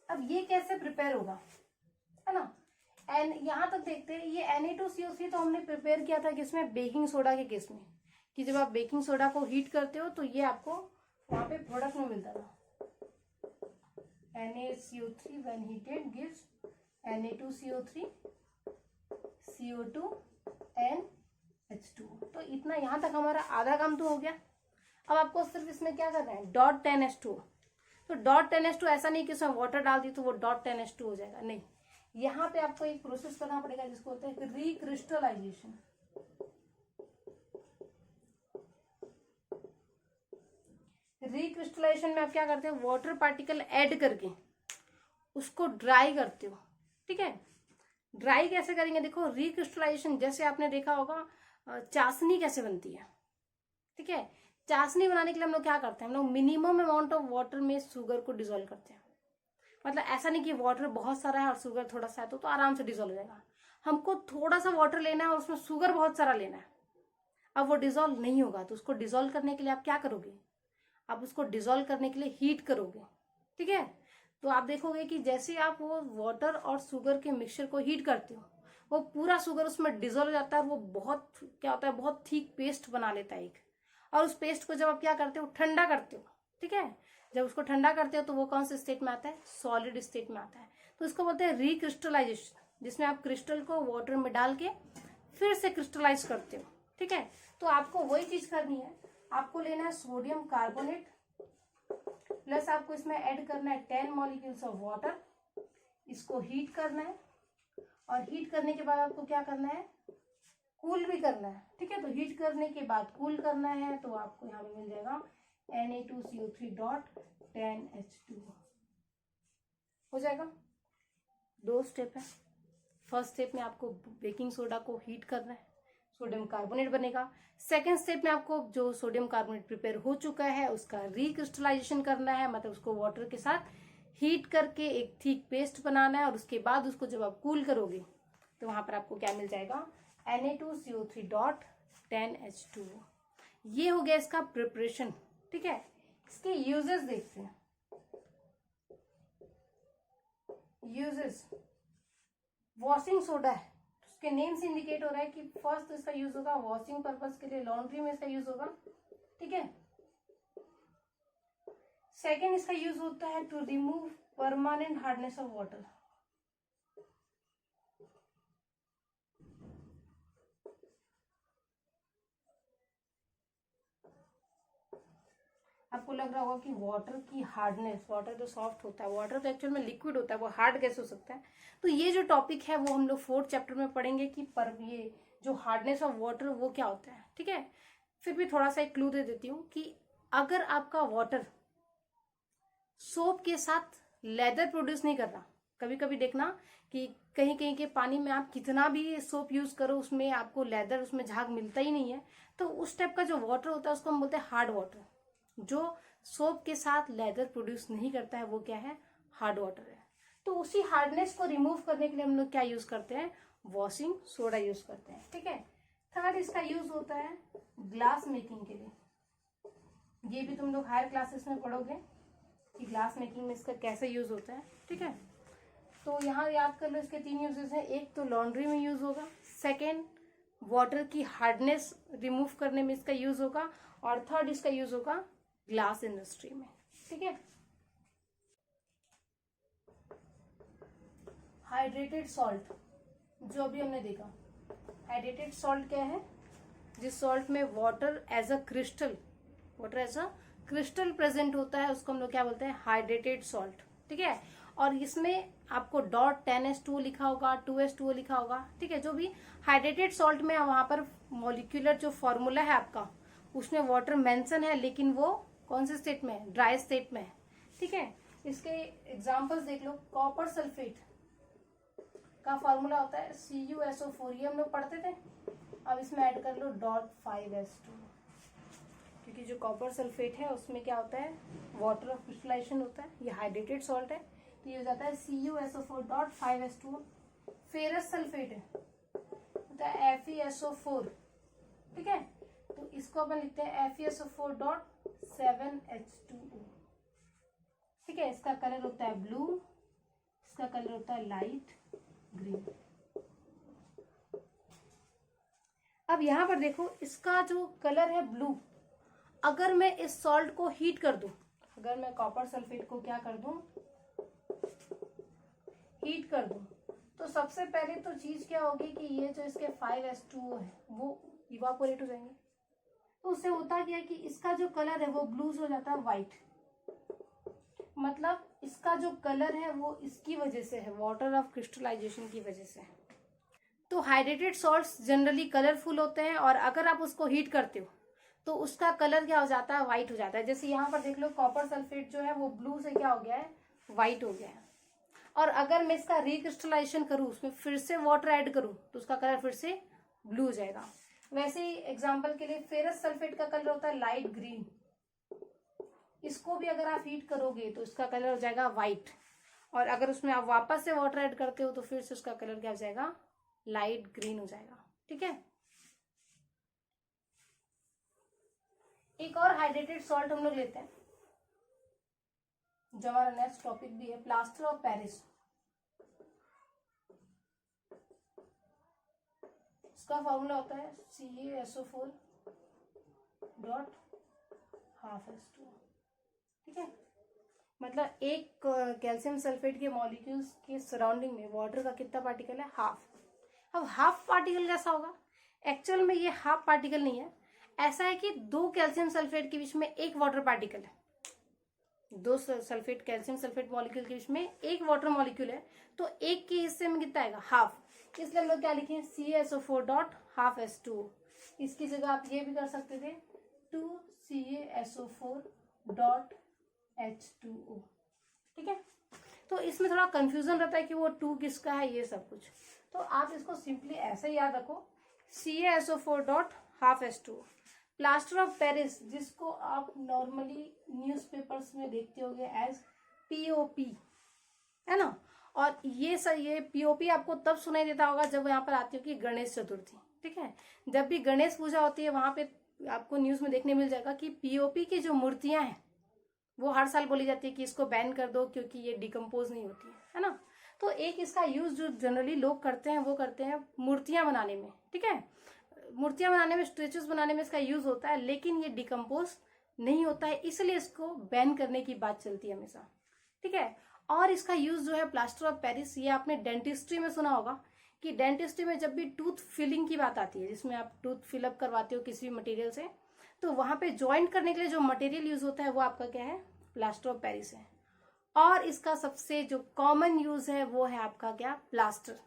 A: अब ये कैसे प्रिपेयर होगा, है ना। एंड यहाँ तक देखते हैं, ये Na2CO3 तो हमने प्रिपेयर किया था किसमें, बेकिंग सोडा के केस में, कि जब आप बेकिंग सोडा को हीट करते हो तो ये आपको वहां पे प्रोडक्ट में मिलता था। NaCO3 when heated gives Na2CO3 CO2 and H2O। तो इतना यहाँ तक हमारा आधा काम तो हो गया। अब आपको सिर्फ इसमें क्या करना है, .10H2O। तो .10H2 ऐसा नहीं कि उसमें वाटर डाल दी तो वो .10H2 हो जाएगा, नहीं। यहाँ पे आपको एक प्रोसेस करना पड़ेगा जिसको बोलते हैं रिक्रिस्टलाइजेशन। रिक्रिस्टलाइजेशन में आप क्या करते हैं, वाटर पार्टिकल ऐड करके उसको ड्राई करते हो, ठीक है। ड्राई कैसे करेंगे, देखो रिक्रिस्टलाइजेशन जैसे आपने देखा होगा चाशनी कैसे बनती है, ठीक है। चाशनी बनाने के लिए हम लोग क्या करते हैं, हम लोग मिनिमम अमाउंट ऑफ वाटर में शुगर को डिसॉल्व करते हैं। मतलब ऐसा नहीं कि वाटर बहुत सारा है और शुगर थोड़ा सा है तो आराम से डिसॉल्व हो जाएगा। हमको थोड़ा सा वाटर लेना है और उसमें शुगर बहुत सारा लेना है, अब वो डिसॉल्व नहीं होगा। तो उसको डिसॉल्व करने के लिए आप क्या करोगे, आप उसको डिसॉल्व करने के लिए हीट करोगे, ठीक है। तो आप देखोगे कि जैसे आप वो वाटर और शुगर के मिक्सचर को हीट करते हो, वो पूरा शुगर उसमें डिसॉल्व हो जाता है, वो बहुत क्या होता है, बहुत थिक पेस्ट बना लेता है एक। और उस पेस्ट को जब आप क्या करते हो, ठंडा करते हो, ठीक है। जब उसको ठंडा करते हो तो वो कौन से स्टेट में आता है, सॉलिड स्टेट में आता है। तो इसको बोलते हैं रिक्रिस्टलाइजेशन, जिसमें आप क्रिस्टल को वाटर में डाल के फिर से क्रिस्टलाइज करते हो, ठीक है। तो आपको वही चीज करनी है, आपको लेना है सोडियम कार्बोनेट प्लस आपको इसमें ऐड करना है 10 मॉलिक्यूल्स ऑफ वाटर। इसको हीट करना है, और हीट करने के बाद आपको क्या करना है, कूल भी करना है, ठीक है। तो हीट करने के बाद कूल करना है, तो आपको यहाँ पे मिल जाएगा Na2CO3 .10H2O हो जाएगा। 2 स्टेप है। फर्स्ट स्टेप में आपको बेकिंग सोडा को हीट करना है, सोडियम कार्बोनेट बनेगा। सेकेंड स्टेप में आपको जो सोडियम कार्बोनेट प्रिपेयर हो चुका है उसका रिक्रिस्टलाइजेशन करना है, मतलब उसको वाटर के साथ हीट करके एक थिक पेस्ट बनाना है, और उसके बाद उसको जब आप कूल करोगे तो वहां पर आपको क्या मिल जाएगा, Na2CO3 डॉट 10H2O। ये हो गया इसका प्रिपरेशन। ठीक है, इसके यूजेस देखते हैं। यूजेस, वॉशिंग सोडा है, उसके नेम से इंडिकेट हो रहा है कि फर्स्ट इसका यूज होगा वॉशिंग पर्पस के लिए, लॉन्ड्री में इसका यूज होगा। ठीक है, सेकेंड इसका यूज होता है to remove permanent hardness of water. आपको लग रहा होगा कि वाटर की हार्डनेस, वाटर जो सॉफ्ट होता है, वाटर तो एक्चुअल में लिक्विड होता है, वो हार्ड कैसे हो सकता है। तो ये जो टॉपिक है वो हम लोग 4th चैप्टर में पढ़ेंगे कि पर ये जो हार्डनेस ऑफ वाटर वो क्या होता है। ठीक है, फिर भी थोड़ा सा एक क्लू दे देती हूँ कि अगर आपका वाटर सोप के साथ लेदर प्रोड्यूस नहीं कर रहा, कभी कभी देखना कि कहीं कहीं के पानी में आप कितना भी सोप यूज करो उसमें आपको लेदर, उसमें झाग मिलता ही नहीं है, तो उस टाइप का जो वाटर होता है उसको हम बोलते हैं हार्ड वाटर। जो सोप के साथ लेदर प्रोड्यूस नहीं करता है वो क्या है, हार्ड वाटर है। तो उसी हार्डनेस को रिमूव करने के लिए हम लोग क्या यूज करते हैं, वॉशिंग सोडा यूज करते हैं। ठीक है, थर्ड इसका यूज होता है ग्लास मेकिंग के लिए। ये भी तुम लोग हायर क्लासेस में पढ़ोगे कि ग्लास मेकिंग में इसका कैसे यूज होता है। ठीक है, तो यहाँ याद कर लो इसके 3 यूजेस हैं। एक तो लॉन्ड्री में यूज होगा, सेकेंड वाटर की हार्डनेस रिमूव करने में इसका यूज होगा, और थर्ड इसका यूज होगा ग्लास इंडस्ट्री में। ठीक है, हाइड्रेटेड सॉल्ट जो अभी हमने देखा, हाइड्रेटेड सॉल्ट क्या है, जिस सॉल्ट में water as a crystal present होता है उसको हम लोग क्या बोलते हैं, हाइड्रेटेड सॉल्ट। ठीक है, और इसमें आपको डॉट 10H2O लिखा होगा, 2H2O लिखा होगा। ठीक है, जो भी हाइड्रेटेड सॉल्ट में वहां पर मॉलिक्यूलर जो फॉर्मूला है आपका उसमें वाटर मेंशन है, लेकिन वो कौन से स्टेट में है, ड्राई स्टेट में है। ठीक है, इसके एग्जांपल्स देख लो। कॉपर सल्फेट का फॉर्मूला होता है CuSO4, ये हम लोग पढ़ते थे। अब इसमें ऐड कर लो डॉट 5H2, क्योंकि जो कॉपर सल्फेट है उसमें क्या होता है, वाटर ऑफ क्रिस्टलाइजेशन होता है, ये हाइड्रेटेड सॉल्ट है, तो ये हो जाता है CuSO4 dot 5H2। Ferrous sulphate है, होता है FeSO4। ठीक है, तो इसको अपन लिखते हैं FeSO4 डॉट 7H2O। ठीक है, इसका कलर होता है ब्लू, इसका कलर होता है लाइट ग्रीन। अब यहां पर देखो इसका जो कलर है ब्लू, अगर मैं इस सॉल्ट को हीट कर दूं, अगर मैं कॉपर सल्फेट को क्या कर दूं, हीट कर दूं, तो सबसे पहले तो चीज क्या होगी कि ये जो इसके 5H2O है वो इवापोरेट हो जाएंगे। तो उससे होता क्या है कि इसका जो कलर है वो ब्लू हो जाता है व्हाइट, मतलब इसका जो कलर है वो इसकी वजह से है, वाटर ऑफ क्रिस्टलाइजेशन की वजह से। तो हाइड्रेटेड सॉल्ट्स जनरली कलरफुल होते हैं, और अगर आप उसको हीट करते हो तो उसका कलर क्या हो जाता है, व्हाइट हो जाता है। जैसे यहाँ पर देख लो कॉपर सल्फेट जो है वो ब्लू से क्या हो गया है, व्हाइट हो गया है। और अगर मैं इसका रिक्रिस्टलाइजेशन करूँ, उसमें फिर से वाटर ऐड करूँ, तो उसका कलर फिर से ब्लू हो जाएगा। वैसे ही एग्जाम्पल के लिए फेरस सल्फेट का कलर होता है लाइट ग्रीन, इसको भी अगर आप हीट करोगे तो इसका कलर हो जाएगा व्हाइट, और अगर उसमें आप वापस से वाटर ऐड करते हो तो फिर से उसका कलर क्या हो जाएगा, लाइट ग्रीन हो जाएगा। ठीक है, एक और हाइड्रेटेड सॉल्ट हम लोग लेते हैं जो हमारा नेक्स्ट टॉपिक भी है, प्लास्टर ऑफ पेरिस। इसका फॉर्मूला होता है CaSO4 डॉट हाफ H2O। ठीक है, मतलब एक कैल्शियम सल्फेट के मॉलिक्यूल्स के सराउंडिंग में वाटर का कितना पार्टिकल है, हाफ। अब हाफ पार्टिकल कैसा होगा, एक्चुअल में ये हाफ पार्टिकल नहीं है, ऐसा है कि 2 कैल्शियम सल्फेट के बीच में एक वाटर पार्टिकल है, 2 सल्फेट कैल्शियम सल्फेट मॉलिक्यूल के बीच में एक वाटर मॉलिक्यूल है, तो एक के हिस्से में कितना आएगा, हाफ। इसलिए हम लोग क्या लिखें, CaSO4 डॉट हाफ H2O। इसकी जगह आप ये भी कर सकते थे 2 CaSO4 डॉट H2O। ठीक है, तो इसमें थोड़ा कंफ्यूजन रहता है कि वो 2 किसका है, ये सब कुछ। तो आप इसको सिंपली ऐसे ही याद रखो, CaSO4 dot half H2O। Plaster of Paris, जिसको आप नॉर्मली न्यूज़पेपर्स में देखते होगे एज POP, है ना। और ये POP आपको तब सुनाई देता होगा जब यहाँ पर आती होगी गणेश चतुर्थी, ठीक है। जब भी गणेश पूजा होती है वहां पे आपको न्यूज में देखने मिल जाएगा कि POP की जो मूर्तियां हैं वो हर साल बोली जाती है कि इसको बैन कर दो क्योंकि ये डिकम्पोज नहीं होती है ना। तो एक इसका यूज जो जनरली लोग करते हैं वो करते हैं मूर्तियां बनाने में, ठीक है। मूर्तियां बनाने में, स्टेचूज बनाने में इसका यूज होता है, लेकिन ये डिकम्पोज नहीं होता है, इसलिए इसको बैन करने की बात चलती है हमेशा, ठीक है। और इसका यूज जो है प्लास्टर ऑफ पेरिस, ये आपने डेंटिस्ट्री में सुना होगा कि डेंटिस्ट्री में जब भी टूथ फिलिंग की बात आती है, जिसमें आप टूथ फिलअप करवाते हो किसी भी मटेरियल से, तो वहां पे ज्वाइंट करने के लिए जो मटेरियल यूज होता है वो आपका क्या है, प्लास्टर ऑफ पेरिस है। और इसका सबसे जो कॉमन यूज है वो है आपका क्या, प्लास्टर,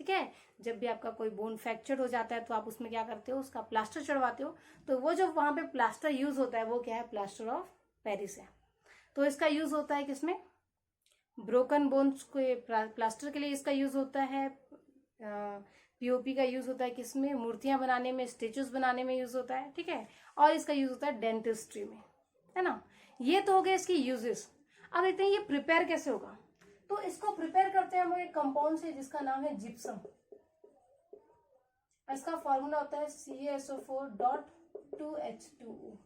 A: ठीक है। जब भी आपका कोई बोन फ्रैक्चर हो जाता है तो आप उसमें क्या करते हो, उसका प्लास्टर चढ़वाते हो, तो वो जो वहां पे प्लास्टर यूज होता है वो क्या है, प्लास्टर ऑफ पेरिस है। तो इसका यूज होता है किसमें, ब्रोकन बोन्स को प्लास्टर के लिए इसका यूज होता है। POP का यूज होता है किसमें, मूर्तियां बनाने में, स्टेचूज बनाने में यूज होता है, ठीक है। और इसका यूज होता है डेंटिस्ट्री में, है ना। ये तो हो गए इसकी यूजेस। अब देखते हैं ये प्रिपेयर कैसे होगा। तो इसको प्रिपेयर करते हैं हम एक कंपाउंड से जिसका नाम है जिप्सम। इसका फॉर्मूला होता है CaSO4 डॉट 2H2O,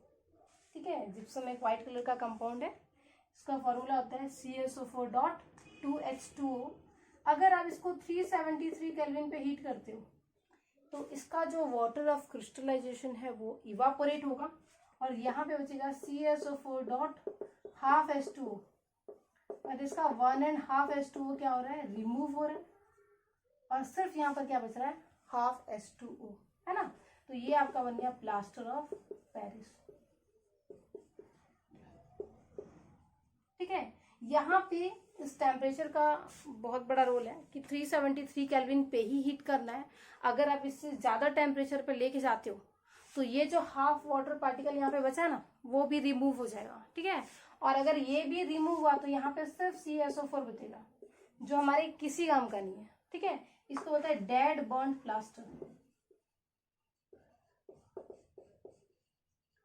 A: ठीक है। जिप्सम एक व्हाइट कलर का कंपाउंड है, इसका फॉर्मूला होता है CaSO4 डॉट 2H2O। अगर आप इसको 373 केल्विन पे हीट करते हो तो इसका जो वाटर ऑफ क्रिस्टलाइजेशन है वो इवापोरेट होगा, और यहाँ पे बचेगा CaSO4 डॉट हाफ H2O, और इसका 1.5 H2O क्या हो रहा है, रिमूव हो रहा है, और सिर्फ यहाँ पर क्या बच रहा है, हाफ H2O, है ना। तो ये आपका बन गया प्लास्टर ऑफ पेरिस, ठीक है। यहाँ पे इस टेम्परेचर का बहुत बड़ा रोल है कि 373 केल्विन पे ही हीट करना है। अगर आप इससे ज्यादा टेम्परेचर पे लेके जाते हो तो ये जो हाफ वाटर पार्टिकल यहाँ पे बचा है ना वो भी रिमूव हो जाएगा, ठीक है। और अगर ये भी रिमूव हुआ तो यहाँ पे सिर्फ CaSO4 बचेगा जो हमारे किसी काम का नहीं है, ठीक है। इसको बोलते हैं dead burned plaster.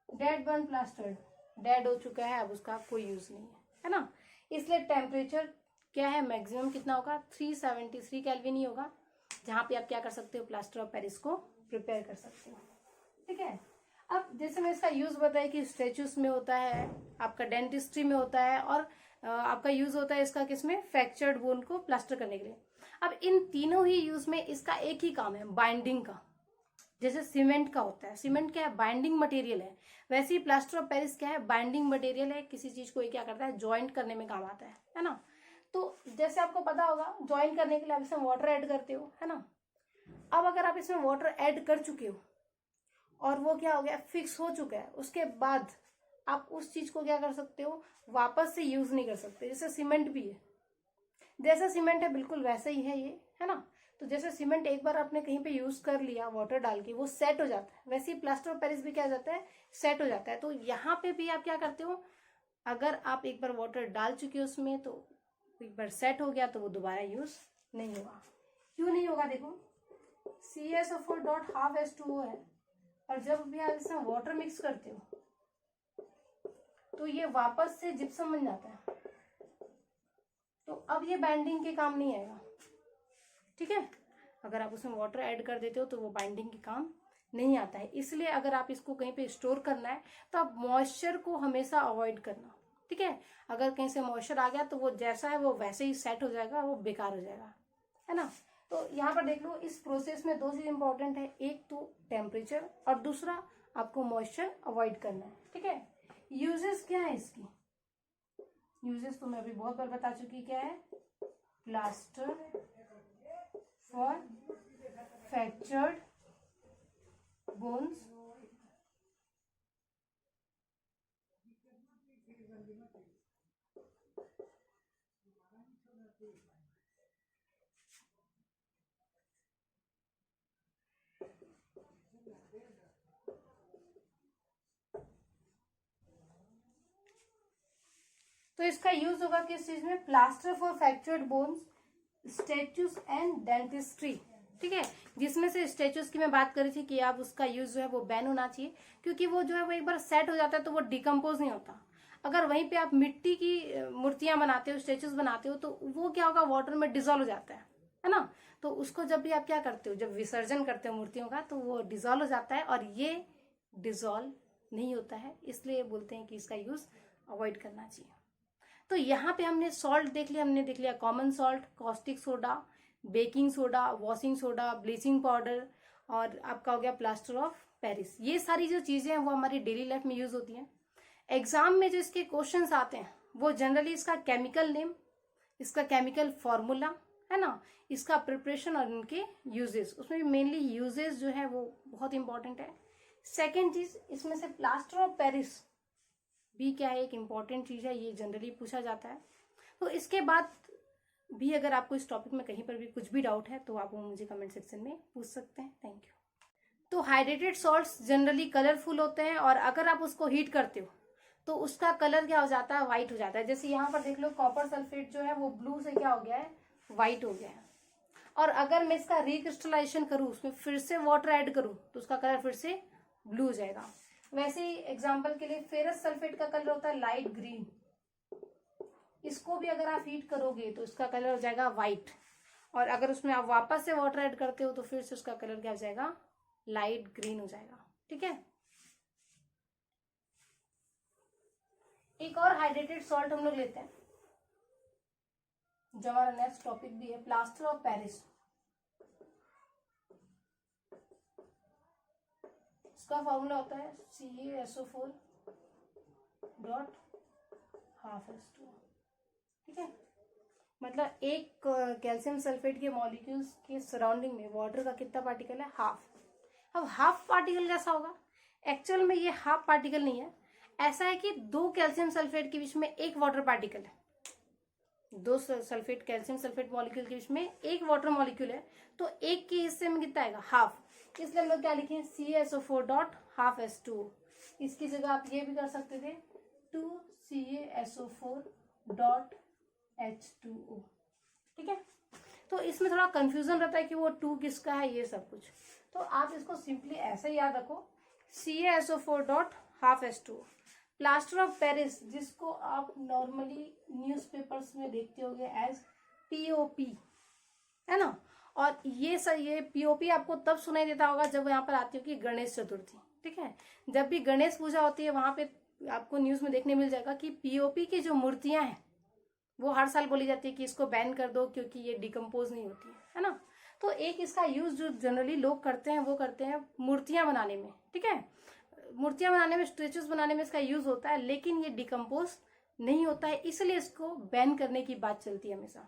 A: Dead burn plaster, dead हो चुका है, अब उसका कोई यूज नहीं है ना। इसलिए टेम्परेचर क्या है, मैक्सिमम कितना होगा, 373 केल्विन ही होगा, जहां पे आप क्या कर सकते हो, प्लास्टर ऑफ पेरिस को प्रिपेयर कर सकते हो, ठीक है। अब जैसे मैं इसका यूज बताया कि स्टेचूस में होता है, आपका डेंटिस्ट्री में होता है, और आपका यूज होता है इसका किसमें, फ्रैक्चर्ड बोन को प्लास्टर करने के लिए। अब इन तीनों ही यूज में इसका एक ही काम है, बाइंडिंग का। जैसे सीमेंट का होता है, सीमेंट क्या है, बाइंडिंग मटेरियल है, वैसे ही प्लास्टर ऑफ पेरिस क्या है, बाइंडिंग मटेरियल है। किसी चीज को ये क्या करता है, ज्वाइंट करने में काम आता है ना। तो जैसे आपको पता होगा ज्वाइंट करने के लिए आप इसमें वाटर ऐड करते हो, है ना। अब अगर आप इसमें वाटर ऐड कर चुके हो और वो क्या हो गया, फिक्स हो चुका है, उसके बाद आप उस चीज को क्या कर सकते हो, वापस से यूज नहीं कर सकते। जैसे सीमेंट भी है, जैसा सीमेंट है बिल्कुल वैसे ही है ये, है ना। तो जैसे सीमेंट एक बार आपने कहीं पे यूज कर लिया वाटर डाल के, वो सेट हो जाता है, वैसे ही प्लास्टर ऑफ पेरिस भी क्या हो जाता है, सेट हो जाता है। तो यहाँ पे भी आप क्या करते हो, अगर आप एक बार वाटर डाल चुके हो उसमें, तो एक बार सेट हो गया तो वो दोबारा यूज नहीं होगा। क्यों नहीं होगा, देखो CaSO4 डॉट हाफ H2O है, और जब भी आप इसमें वाटर मिक्स करते हो तो ये वापस से जिप्सम बन जाता है, तो अब ये बाइंडिंग के काम नहीं आएगा, ठीक है। अगर आप उसमें वाटर ऐड कर देते हो तो वो बाइंडिंग के काम नहीं आता है। इसलिए अगर आप इसको कहीं पे स्टोर करना है तो आप मॉइस्चर को हमेशा अवॉइड करना, ठीक है। अगर कहीं से मॉइस्चर आ गया तो वो जैसा है वो वैसे ही सेट हो जाएगा, वो बेकार हो जाएगा, है ना। तो यहाँ पर देख लो, इस प्रोसेस में दो चीज इंपॉर्टेंट है, एक तो टेम्परेचर और दूसरा आपको मॉइस्चर अवॉइड करना है, ठीक है। यूजेस क्या है इसकी, यूजेस तो मैं अभी बहुत बार बता चुकी, क्या है, प्लास्टर फॉर फ्रैक्चर्ड बोन्स, तो इसका यूज होगा किस चीज में, plaster for fractured bones, statues and dentistry, ठीक है। जिसमें से स्टैचूज की मैं बात करी थी कि आप उसका यूज जो है वो बैन होना चाहिए, क्योंकि वो जो है वो एक बार सेट हो जाता है तो वो डिकम्पोज नहीं होता। अगर वहीं पे आप मिट्टी की मूर्तियां बनाते हो, स्टैचूज बनाते हो, तो वो क्या होगा, वाटर में डिजोल्व हो जाता है ना। तो उसको जब भी आप क्या करते हो, जब विसर्जन करते हो मूर्तियों का, तो वो डिजोल्व हो जाता है, और ये डिजोल्व नहीं होता है, इसलिए बोलते हैं कि इसका यूज अवॉइड करना चाहिए। तो यहाँ पे हमने सॉल्ट देख लिया, हमने देख लिया common salt, caustic soda, baking soda, washing soda, bleaching powder, और आपका हो गया प्लास्टर ऑफ पेरिस। ये सारी जो चीजें हैं वो हमारी डेली लाइफ में यूज होती हैं। एग्जाम में जो इसके क्वेश्चंस आते हैं वो जनरली इसका केमिकल नेम, इसका केमिकल फॉर्मूला, है ना, इसका प्रिपरेशन और इनके यूजेस, उसमें मेनली यूजेस जो है वो बहुत इंपॉर्टेंट है। सेकेंड चीज, इसमें से प्लास्टर ऑफ पेरिस भी क्या है, एक इंपॉर्टेंट चीज है, ये जनरली पूछा जाता है। तो इसके बाद भी अगर आपको इस टॉपिक में कहीं पर भी कुछ भी डाउट है तो आप वो मुझे कमेंट सेक्शन में पूछ सकते हैं। Thank you. तो हाइड्रेटेड सॉल्ट्स जनरली कलरफुल होते हैं, और अगर आप उसको हीट करते हो तो उसका कलर क्या हो जाता है, व्हाइट हो जाता है। जैसे यहाँ पर देख लो, कॉपर सल्फेट जो है वो ब्लू से क्या हो गया है, व्हाइट हो गया है। और अगर मैं इसका रिक्रिस्टलाइजेशन करूँ, उसमें फिर से वाटर ऐड करूँ, तो उसका कलर फिर से ब्लू हो जाएगा। वैसे ही एग्जाम्पल के लिए फेरस सल्फेट का कलर होता है लाइट ग्रीन, इसको भी अगर आप हीट करोगे तो इसका कलर हो जाएगा व्हाइट, और अगर उसमें आप वापस से वाटर ऐड करते हो तो फिर से उसका कलर क्या हो जाएगा, लाइट ग्रीन हो जाएगा, ठीक है। एक और हाइड्रेटेड सॉल्ट हम लोग लेते हैं, जो हमारा नेक्स्ट टॉपिक भी है, प्लास्टर ऑफ पेरिस। इसका फॉर्मूला होता है CaSO4 डॉट हाफ H2, ठीक है। मतलब एक कैल्शियम सल्फेट के मॉलिक्यूल्स के सराउंडिंग में वाटर का कितना पार्टिकल है, हाफ। अब हाफ पार्टिकल कैसा होगा, एक्चुअल में ये हाफ पार्टिकल नहीं है, ऐसा है कि दो कैल्शियम सल्फेट के बीच में एक वाटर पार्टिकल है, दो सल्फेट कैल्शियम सल्फेट मॉलिक्यूल के बीच में एक वाटर मॉलिक्यूल है, तो एक के हिस्से में कितना आएगा, हाफ। इसलिए हम लोग क्या लिखे, CaSO4 डॉट हाफ H2O। इसकी जगह आप ये भी कर सकते थे, 2 CaSO4 डॉट H2O, ठीक है। तो इसमें थोड़ा कंफ्यूजन रहता है कि वो 2 किसका है, ये सब कुछ, तो आप इसको सिंपली ऐसे याद रखो, CaSO4 dot half H2O। Plaster of Paris, जिसको आप नॉर्मली न्यूज़पेपर्स में देखते होगे एज POP, है ना। और ये POP आपको तब सुनाई देता होगा जब यहाँ पर आती होगी गणेश चतुर्थी, ठीक है। जब भी गणेश पूजा होती है वहां पे आपको न्यूज में देखने मिल जाएगा कि POP की जो मूर्तियां हैं वो हर साल बोली जाती है कि इसको बैन कर दो क्योंकि ये डिकम्पोज नहीं होती है ना। तो एक इसका यूज जो जनरली लोग करते हैं वो करते हैं मूर्तियां बनाने में, ठीक है। मूर्तियां बनाने में, स्टेचूज बनाने में इसका यूज होता है, लेकिन ये डिकम्पोज नहीं होता है, इसलिए इसको बैन करने की बात चलती है हमेशा,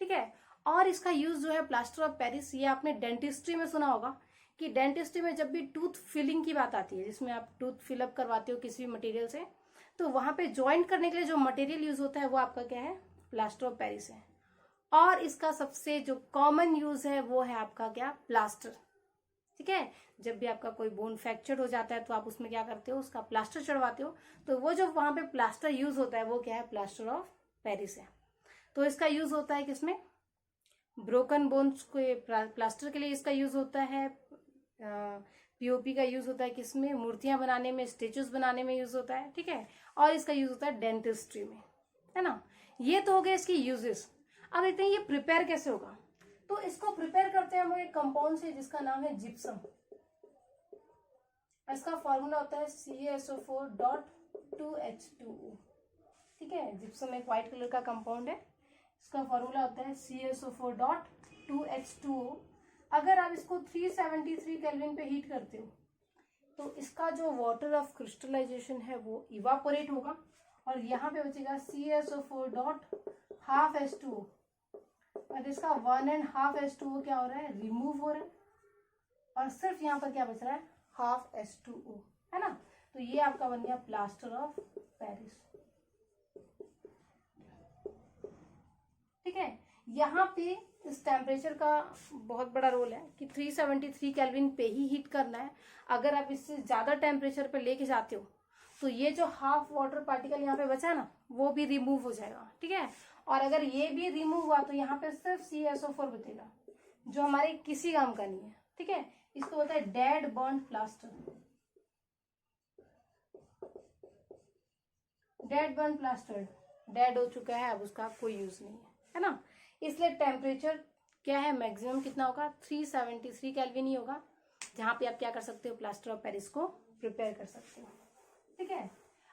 A: ठीक है। और इसका यूज जो है प्लास्टर ऑफ पेरिस, ये आपने डेंटिस्ट्री में सुना होगा कि डेंटिस्ट्री में जब भी टूथ फिलिंग की बात आती है, जिसमें आप टूथ फिलअप करवाते हो किसी भी मटेरियल से, तो वहां पे ज्वाइंट करने के लिए जो मटेरियल यूज होता है वो आपका क्या है, प्लास्टर ऑफ पेरिस है। और इसका सबसे जो कॉमन यूज है वो है आपका क्या, प्लास्टर, ठीक है। जब भी आपका कोई बोन फ्रैक्चर हो जाता है तो आप उसमें क्या करते हो, उसका प्लास्टर चढ़वाते हो, तो वो जो वहां पे प्लास्टर यूज होता है वो क्या है, प्लास्टर ऑफ पेरिस है। तो इसका यूज होता है किसमें, ब्रोकन बोन्स को प्लास्टर के लिए इसका यूज होता है, POP का यूज होता है किसमें, मूर्तियां बनाने में, स्टेचूज बनाने में यूज होता है, ठीक है। और इसका यूज होता है डेंटिस्ट्री में, है ना। ये तो हो गए इसकी यूजेस। अब देखते हैं ये प्रिपेयर कैसे होगा। तो इसको प्रिपेयर करते हैं हम एक कंपाउंड से जिसका नाम है जिप्सम। इसका फॉर्मूला होता है CaSO4 डॉट 2H2O, ठीक है। जिप्सम एक व्हाइट कलर का कंपाउंड है, इसका फॉर्मूला होता है CaSO4 डॉट 2H2O। अगर आप इसको 373 केल्विन पे हीट करते हो तो इसका जो वाटर ऑफ क्रिस्टलाइजेशन है वो इवापोरेट होगा, और यहाँ पे बचेगा CaSO4 डॉट हाफ H2O, और इसका 1.5 H2O क्या हो रहा है, रिमूव हो रहा है, और सिर्फ यहाँ पर क्या बच रहा है, हाफ H2O, है ना। तो ये आपका बन गया प्लास्टर ऑफ पेरिस, ठीक है। यहाँ पे इस टेम्परेचर का बहुत बड़ा रोल है कि 373 केल्विन पे ही हीट करना है। अगर आप इससे ज्यादा टेम्परेचर पे लेके जाते हो तो ये जो हाफ वाटर पार्टिकल यहाँ पे बचा है ना, वो भी रिमूव हो जाएगा, ठीक है। और अगर ये भी रिमूव हुआ तो यहाँ पे सिर्फ CaSO4 बचेगा, जो हमारे किसी काम का नहीं है, ठीक है। इसको बोलते हैं dead bond plaster. Dead bond plaster dead हो चुका है, अब उसका कोई यूज नहीं है ना। इसलिए टेम्परेचर क्या है, मैक्सिमम कितना होगा, 373 केल्विन ही होगा, जहां पे आप क्या कर सकते हो, प्लास्टर ऑफ पेरिस को प्रिपेयर कर सकते हो, ठीक है।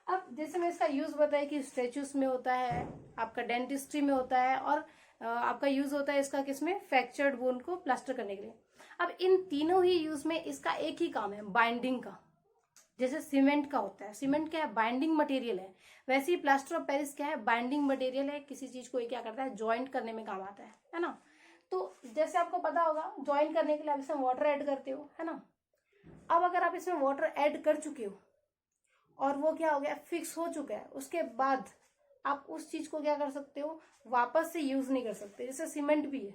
A: अब जैसे मैं इसका यूज बताया कि स्टैचूस में होता है, आपका डेंटिस्ट्री में होता है, और आपका यूज होता है इसका किसमें, फ्रैक्चर्ड बोन को प्लास्टर करने के लिए। अब इन तीनों ही यूज में इसका एक ही काम है, बाइंडिंग का। जैसे सीमेंट का होता है, सीमेंट क्या है, बाइंडिंग मटेरियल है, वैसे ही प्लास्टर ऑफ पेरिस क्या है, बाइंडिंग मटेरियल है। किसी चीज को ये क्या करता है, ज्वाइंट करने में काम आता है ना। तो जैसे आपको पता होगा, ज्वाइन करने के लिए आप इसमें वाटर ऐड करते हो, है ना। अब अगर आप इसमें वाटर ऐड कर चुके हो और वो क्या हो गया, फिक्स हो चुका है, उसके बाद आप उस चीज को क्या कर सकते हो, वापस से यूज नहीं कर सकते। जैसे सीमेंट भी है,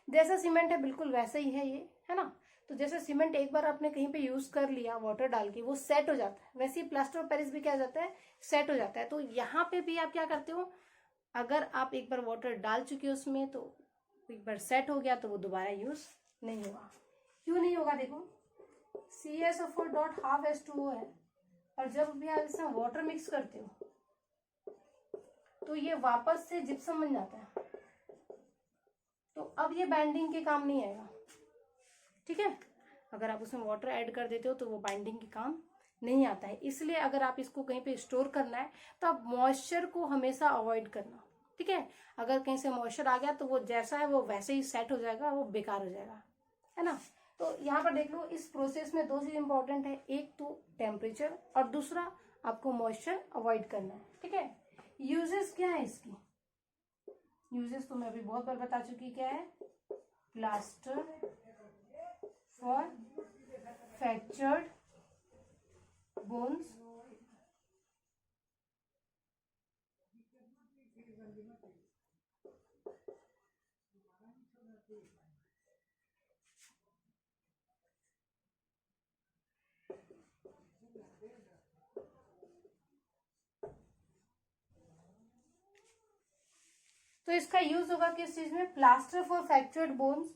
A: जैसा सीमेंट है बिल्कुल वैसा ही है ये, है ना। तो जैसे सीमेंट एक बार आपने कहीं पे यूज कर लिया वाटर डाल के, वो सेट हो जाता है, वैसे ही प्लास्टर ऑफ पेरिस भी क्या हो जाता है, सेट हो जाता है। तो यहाँ पे भी आप क्या करते हो, अगर आप एक बार वाटर डाल चुके हो उसमें, तो एक बार सेट हो गया तो वो दोबारा यूज नहीं होगा। क्यों नहीं होगा, देखो CaSO4 डॉट हाफ H2O है, और जब भी आप इसमें वाटर मिक्स करते हो तो ये वापस से जिप्सम बन जाता है, तो अब ये बाइंडिंग के काम नहीं आएगा, ठीक है। अगर आप उसमें वाटर ऐड कर देते हो तो वो बाइंडिंग के काम नहीं आता है। इसलिए अगर आप इसको कहीं पे स्टोर करना है तो आप मॉइस्चर को हमेशा अवॉइड करना, ठीक है। अगर कहीं से मॉइस्चर आ गया तो वो जैसा है वो वैसे ही सेट हो जाएगा, वो बेकार हो जाएगा, है ना। तो यहाँ पर देख लो, इस प्रोसेस में दो चीज इंपॉर्टेंट है, एक तो टेम्परेचर और दूसरा आपको मॉइस्चर अवॉइड करना है, ठीक है। यूजेस क्या है इसकी, यूजेस तो मैं अभी बहुत बार बता चुकी, क्या है, प्लास्टर फॉर फ्रैक्चर्ड बोन्स, तो इसका यूज होगा किस चीज में, plaster for fractured bones,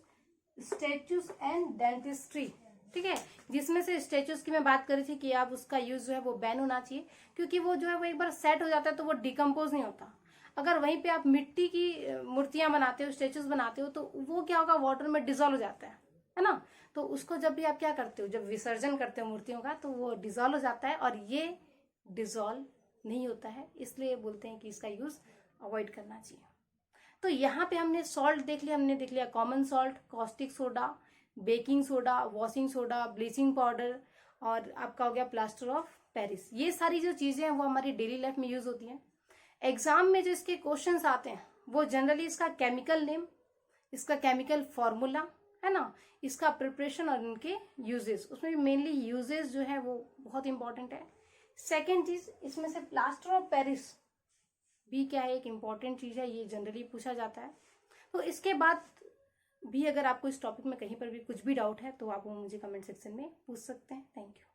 A: statues and dentistry, ठीक है। जिसमें से स्टैचूज की मैं बात कर रही थी कि आप उसका यूज जो है वो बैन होना चाहिए, क्योंकि वो जो है वो एक बार सेट हो जाता है तो वो डिकम्पोज नहीं होता। अगर वहीं पे आप मिट्टी की मूर्तियां बनाते हो, स्टैचूज बनाते हो, तो वो क्या होगा, वाटर में डिजोल्व हो जाता है ना। तो उसको जब भी आप क्या करते हो, जब विसर्जन करते हो मूर्तियों का, तो वो डिजोल्व हो जाता है, और ये डिजोल्व नहीं होता है, इसलिए बोलते हैं कि इसका यूज अवॉइड करना चाहिए। तो यहाँ पे हमने सॉल्ट देख लिया, हमने देख लिया common salt, caustic soda, baking soda, washing soda, bleaching powder, और आपका हो गया प्लास्टर ऑफ पेरिस। ये सारी जो चीजें हैं वो हमारी डेली लाइफ में यूज होती हैं। एग्जाम में जो इसके क्वेश्चंस आते हैं वो जनरली इसका केमिकल नेम, इसका केमिकल फॉर्मूला, है ना, इसका प्रिपरेशन और इनके यूजेस, उसमें भी मेनली यूजेस जो है वो बहुत इंपॉर्टेंट है। सेकेंड चीज, इसमें से प्लास्टर ऑफ पेरिस भी क्या है, एक इम्पॉर्टेंट चीज है, ये जनरली पूछा जाता है। तो इसके बाद भी अगर आपको इस टॉपिक में कहीं पर भी कुछ भी डाउट है तो आप वो मुझे कमेंट सेक्शन में पूछ सकते हैं। Thank you.